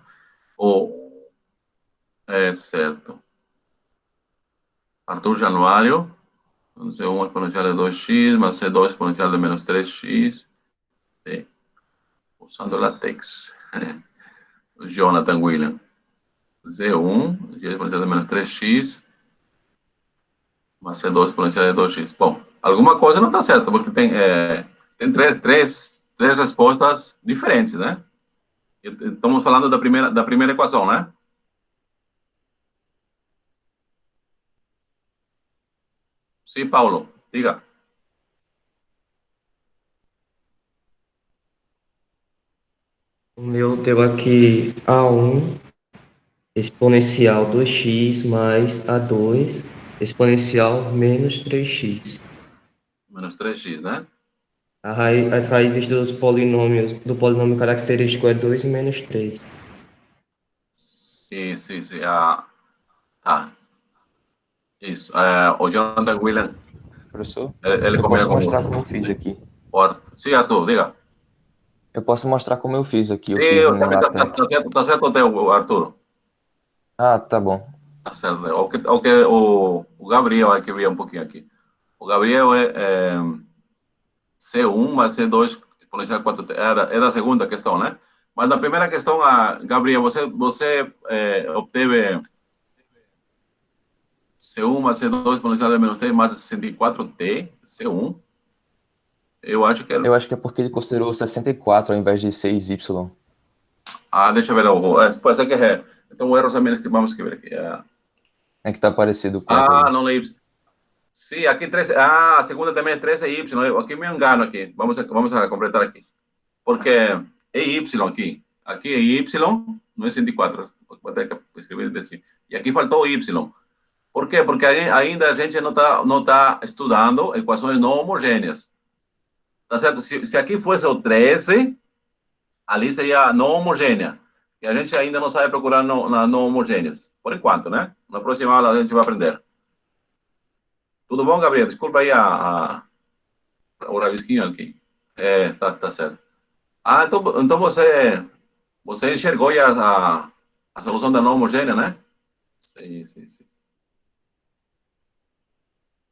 Ou, certo. Arthur Januário, C1 exponencial de 2x mais C2 exponencial de menos 3x, T. Usando LaTeX. Jonathan William, Z1, G exponencial de menos 3x, mais C2 exponencial de 2x. Bom, alguma coisa não está certa, porque tem três respostas diferentes, né? Estamos falando da primeira equação, né? Sim, Paulo, diga. O meu deu aqui A1 exponencial 2x mais A2 exponencial menos 3x. Menos 3x, né? As raízes dos polinômios, do polinômio característico é 2 e menos 3. Sim, sim, sim. Tá, isso. O Jonathan William, Professor, ele eu combina posso com mostrar como eu o... fiz Sim, aqui. sim, Arthur, diga. Eu posso mostrar como eu fiz aqui. Eu fiz Sim, em também LaTeX. tá certo até o Arthur. Ah, tá bom. Tá certo, né? O Gabriel é que veio um pouquinho aqui. O Gabriel é C1 mais C2 exponencial 4T. É da segunda questão, né? Mas na primeira questão, Gabriel, você obteve C1 mais C2 exponencial de menos 3 mais 64T, C1. Eu acho que Eu acho que é porque ele considerou 64 ao invés de 6y. deixa eu ver. Pode ser que é. Então, o erro também vamos escrever aqui. É que tá parecido com o outro ali. Não leio. Sim, aqui 3. A segunda também é 13Y. Aqui me engano aqui. Vamos a completar aqui. Porque é Y aqui. Aqui é Y, não é 104. Vou ter que escrever assim. E aqui faltou Y. Por quê? Porque ainda a gente não tá estudando equações não homogêneas. Tá certo? Se aqui fosse o 13, ali seria não homogênea. E a gente ainda não sabe procurar nas não homogêneas. Por enquanto, né? Na próxima aula a gente vai aprender. Tudo bom, Gabriel? Desculpa aí o rabisquinho aqui. Tá certo. Então você enxergou já a solução da não homogênea, né? Sim, sim, sim.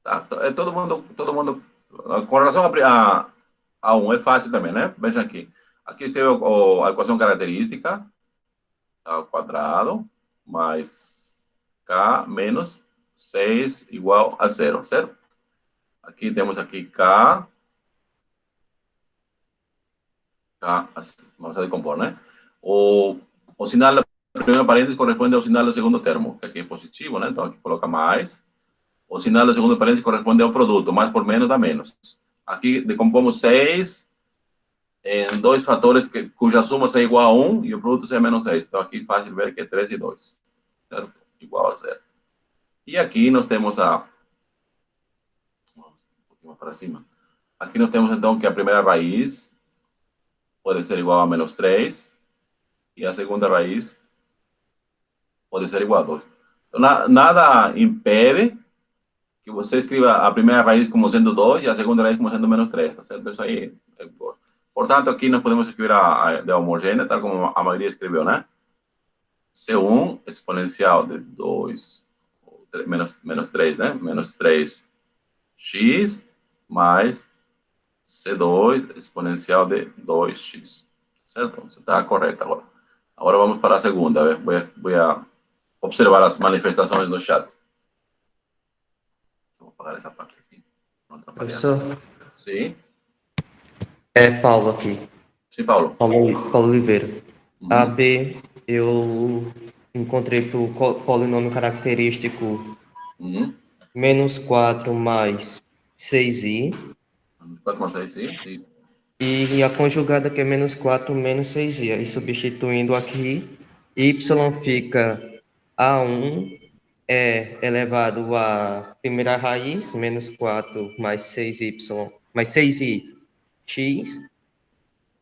Tá, todo mundo, com relação a um, é fácil também, né? Veja aqui. Aqui tem a equação característica, ao quadrado, mais K menos 6 igual a zero, certo? Aqui temos aqui vamos a decompor, né? O sinal da primeira parêntese corresponde ao sinal do segundo termo, que aqui é positivo, né? Então aqui coloca mais. O sinal do segundo parêntese corresponde ao produto, mais por menos dá menos. Aqui decompomos 6 em dois fatores cuja soma é igual a 1 e o produto é menos 6. Então aqui é fácil ver que é 3 e 2, certo? Igual a zero. E aqui nós temos um pouquinho para cima. Aqui nós temos então que a primeira raiz pode ser igual a menos 3 e a segunda raiz pode ser igual a 2. Então, nada impede que você escreva a primeira raiz como sendo 2 e a segunda raiz como sendo menos 3, tá certo? Isso aí é boa. Portanto, aqui nós podemos escrever a de homogênea, tal como a maioria escreveu, né? C1 exponencial de 2, menos 3, né? Menos 3x mais C2 exponencial de 2x. Certo? Você está correto agora. Agora vamos para a segunda. Vou observar as manifestações no chat. Vou apagar essa parte aqui. Não atrapalhar. Professor, Sim. é Paulo aqui. Sim, Paulo. Paulo Oliveira. Uhum. AB, eu encontrei para o polinômio característico Uhum. menos 4 mais 6i. Menos 4 mais 6, sim. Sim. E a conjugada que é menos 4 menos 6i. Aí substituindo aqui, y fica A1 elevado à primeira raiz, menos 4 mais 6y, mais 6i x,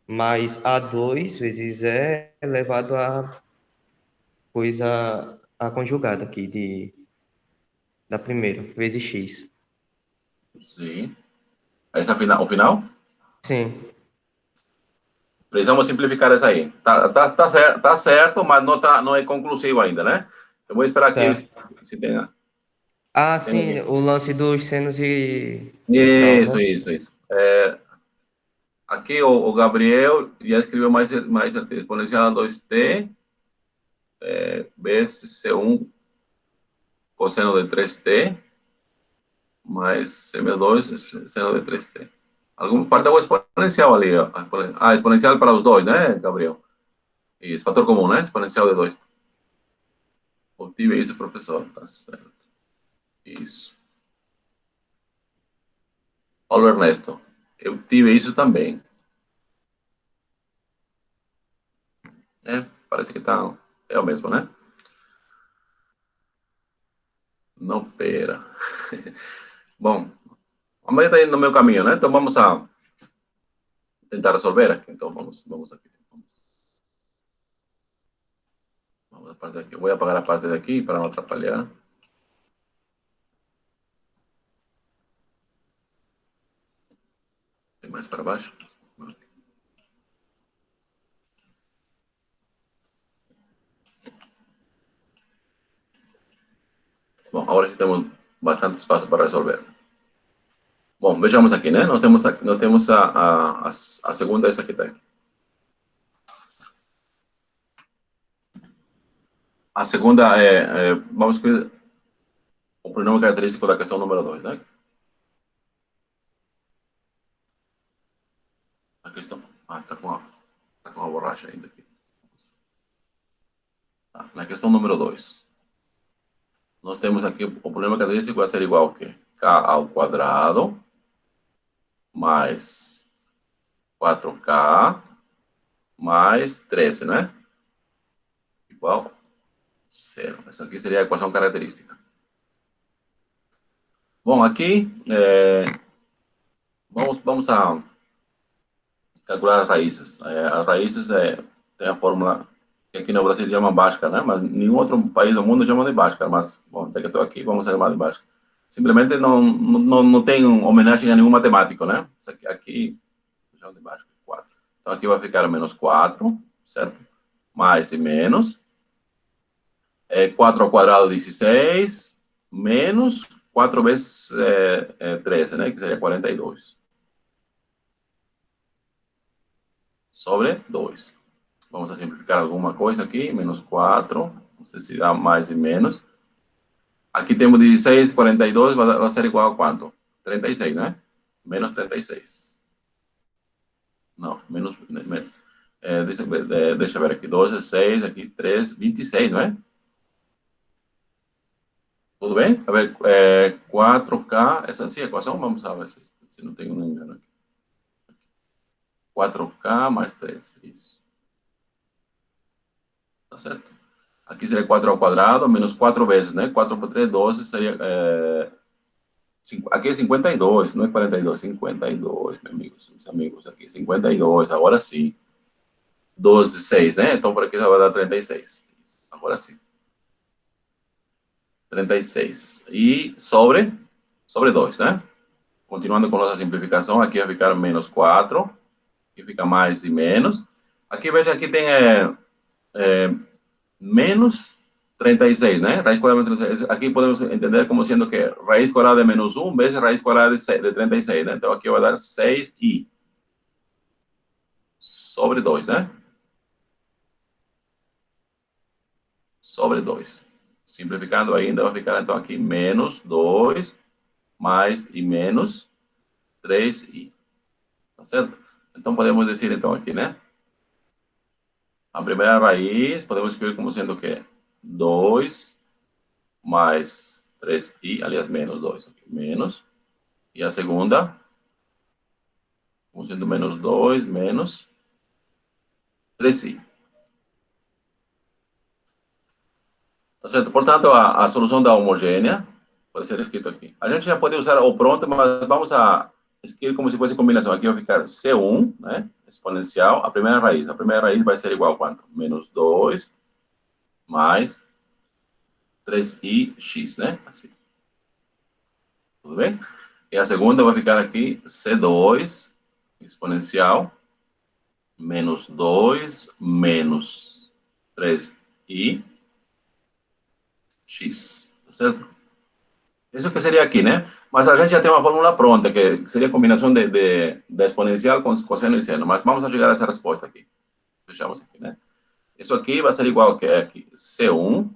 mais A2 vezes E elevado a a conjugada aqui da primeira, vezes x. Sim. Essa final, o final? Sim. Precisamos simplificar essa aí. Tá certo, mas não é conclusivo ainda, né? Eu vou esperar aqui Certo. se tenha. Ah, Se tem sim, o lance dos senos e tal, isso, né? isso, isso. Aqui o Gabriel já escreveu mais exponencial a 2t vezes C1 cosseno de 3t mais C menos 2 seno de 3t. Alguma parte é o exponencial ali, ó. Ah, exponencial para os dois, né, Gabriel? Isso, fator comum, né? Exponencial de 2. Obtive isso, professor. Tá certo. Isso. Paulo Ernesto, eu tive isso também. Parece que tá. É o mesmo, né? Não, pera. Bom, a maioria está indo no meu caminho, né? Então vamos a tentar resolver aqui. Então vamos aqui. Vamos a parte daqui. Vou apagar a parte daqui para não atrapalhar. Tem mais para baixo. Bom, agora já temos bastante espaço para resolver. Bom, vejamos aqui, né? Nós temos a segunda, essa aqui tá. A segunda vamos ver o pronome característico da questão número 2, né? A questão. Ah, tá com a borracha ainda aqui. Tá, na questão número 2. Nós temos aqui o problema característico vai ser igual ao quê? K ao quadrado mais 4K mais 13, né? Igual zero. Essa aqui seria a equação característica. Bom, aqui vamos a calcular as raízes. As raízes tem a fórmula que aqui no Brasil chama Bhaskara, né? Mas nenhum outro país do mundo chama de Bhaskara. Mas, bom, já que eu estou aqui, vamos chamar de Bhaskara. Simplesmente não tem homenagem a nenhum matemático, né? Isso aqui chama de Bhaskara, 4. Então aqui vai ficar menos 4, certo? Mais e menos. 4 ao quadrado, 16, menos 4 vezes 13, né? Que seria 42. Sobre 2. Vamos a simplificar alguma coisa aqui. Menos 4. Não sei se dá mais e menos. Aqui temos 16, 42. Vai ser igual a quanto? 36, né? Menos 36. Não, menos. Deixa eu ver aqui. 12, 6, aqui 3, 26, não é? Tudo bem? A ver, 4K. Essa sim é a equação? Vamos ver se não tem um engano aqui. 4K mais 3. Isso. Tá certo? Aqui seria 4 ao quadrado, menos 4 vezes, né? 4 por 3, 12, seria... aqui é 52, não é 42, 52, meus amigos aqui, 52, agora sim. 12, 6, né? Então, por aqui já vai dar 36. Agora sim. 36. E sobre 2, né? Continuando com nossa simplificação, aqui vai ficar menos 4, aqui fica mais e menos. Aqui, veja, aqui tem menos 36, né? Raiz quadrada de 36. Aqui podemos entender como sendo que raiz quadrada de menos 1 vezes raiz quadrada de 36, né? Então, aqui vai dar 6i sobre 2, né? Sobre 2. Simplificando ainda, vai ficar, então, aqui menos 2 mais e menos 3i. Tá certo? Então, podemos dizer, então, aqui, né? A primeira raiz, podemos escrever como sendo o quê? 2 mais 3i, aliás, menos 2. Aqui, menos. E a segunda, como sendo menos 2, menos 3i. Tá certo? Portanto, a solução da homogênea pode ser escrito aqui. A gente já pode usar o pronto, mas vamos a escrever como se fosse combinação. Aqui vai ficar C1, né? Exponencial, a primeira raiz. A primeira raiz vai ser igual a quanto? Menos 2 mais 3ix, né? Assim. Tudo bem? E a segunda vai ficar aqui C2 exponencial menos 2 menos 3i x, tá certo? Isso que seria aqui, né? Mas a gente já tem uma fórmula pronta, que seria a combinação da exponencial com cosseno e seno. Mas vamos chegar a essa resposta aqui. Fechamos aqui, né? Isso aqui vai ser igual que aqui, C1.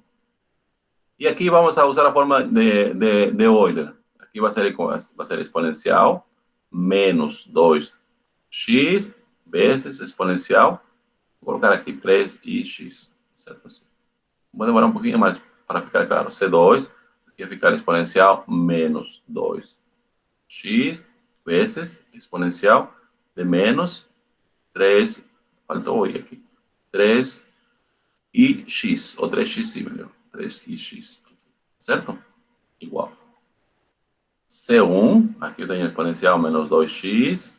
E aqui vamos usar a forma de Euler. Aqui vai ser exponencial menos 2x vezes exponencial. Vou colocar aqui 3ix, certo? Vou demorar um pouquinho mais para ficar claro. C2, aqui vai ficar exponencial menos 2x vezes exponencial de menos 3, faltou o i aqui, 3ix, ou 3x, melhor, 3ix, certo? Igual. C1, aqui eu tenho exponencial menos 2x,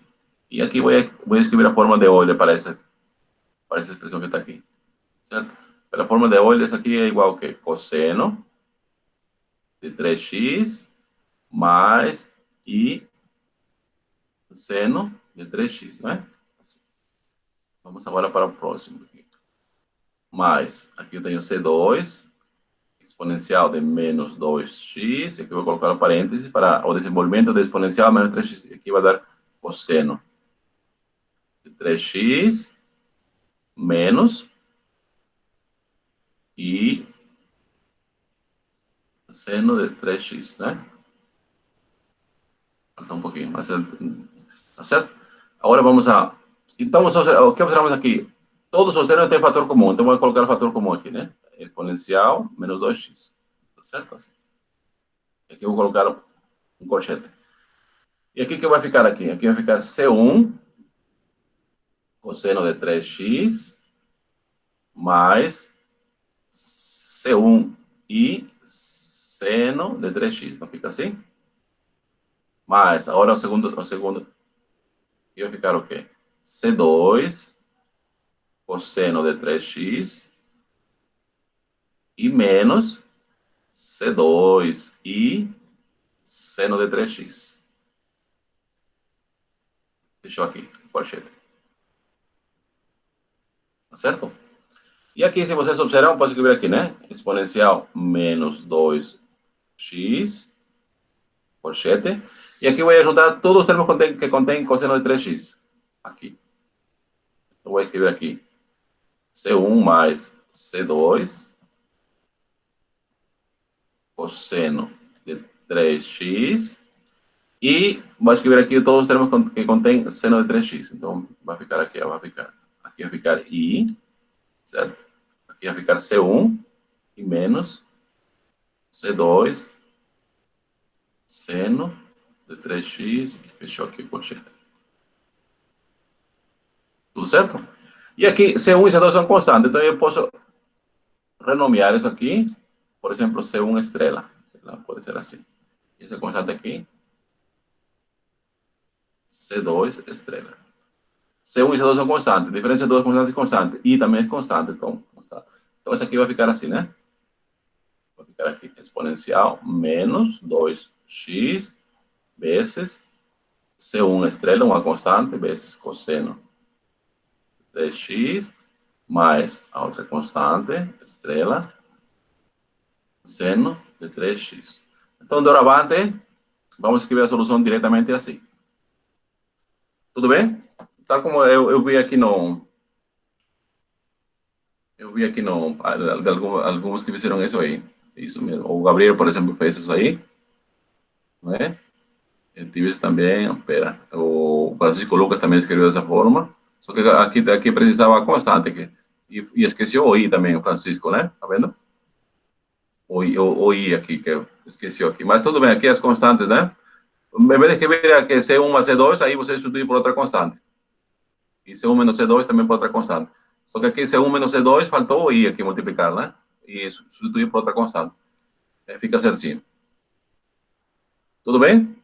e aqui vou escrever a forma de Euler para essa expressão que está aqui, certo? Pela forma de Euler, isso aqui é igual que cosseno de 3x mais i seno de 3x, não é? Assim. Vamos agora para o próximo. Mais, aqui eu tenho C2, exponencial de menos 2x, aqui eu vou colocar o parêntese para o desenvolvimento da exponencial menos 3x. Aqui vai dar cosseno de 3x menos e seno de 3x, né? Falta um pouquinho, mas tá certo? Agora vamos a... Então, o que observamos aqui? Todos os termos têm fator comum, então vou colocar o fator comum aqui, né? Exponencial menos 2x, tá certo? Assim. Aqui eu vou colocar um colchete. E aqui que vai ficar aqui? Aqui vai ficar C1 cosseno de 3x mais C1 e seno de 3x, não fica assim? Mas, agora o segundo, e vai ficar o quê? C2 cosseno de 3x e menos C2 e seno de 3x. Fechou aqui, colchete. Tá certo? E aqui, se vocês observam, posso escrever aqui, né? Exponencial menos 2x, colchete. E aqui vou juntar todos os termos que contêm cosseno de 3x. Aqui. Eu vou escrever aqui C1 mais C2 cosseno de 3x e vou escrever aqui todos os termos que contêm seno de 3x. Então, vai ficar aqui, aqui vai ficar i, certo? Aqui vai ficar C1 e menos C2 seno de 3x e fechou aqui o colchete. Tudo certo? E aqui, C1 e C2 são constantes, então eu posso renomear isso aqui, por exemplo, C1 estrela. Pode ser assim. Essa constante aqui, C2 estrela. C1 e C2 são constantes, a diferença de duas constantes é constante, I também é constante, então essa aqui vai ficar assim, né? Vai ficar aqui, exponencial menos 2x vezes C1 estrela, uma constante, vezes cosseno 3x, mais a outra constante, estrela, seno de 3x. Então, doravante, vamos escrever a solução diretamente assim. Tudo bem? Tal como eu vi aqui no... alguns que fizeram isso aí. Isso mesmo. O Gabriel, por exemplo, fez isso aí. Não é? Eu tive isso também. Espera. O Francisco Lucas também escreveu dessa forma. Só que aqui precisava constante. E esqueceu o I também, o Francisco, né? Tá vendo? O I aqui, que eu esqueci aqui. Mas tudo bem, aqui as constantes, né? Em vez de escrever aqui C1 mais C2, aí você substitui por outra constante. E C1 menos C2 também por outra constante. Só que aqui C1 menos C2, faltou o I aqui multiplicar, né? E substituir por outra constante. Fica certinho. Tudo bem?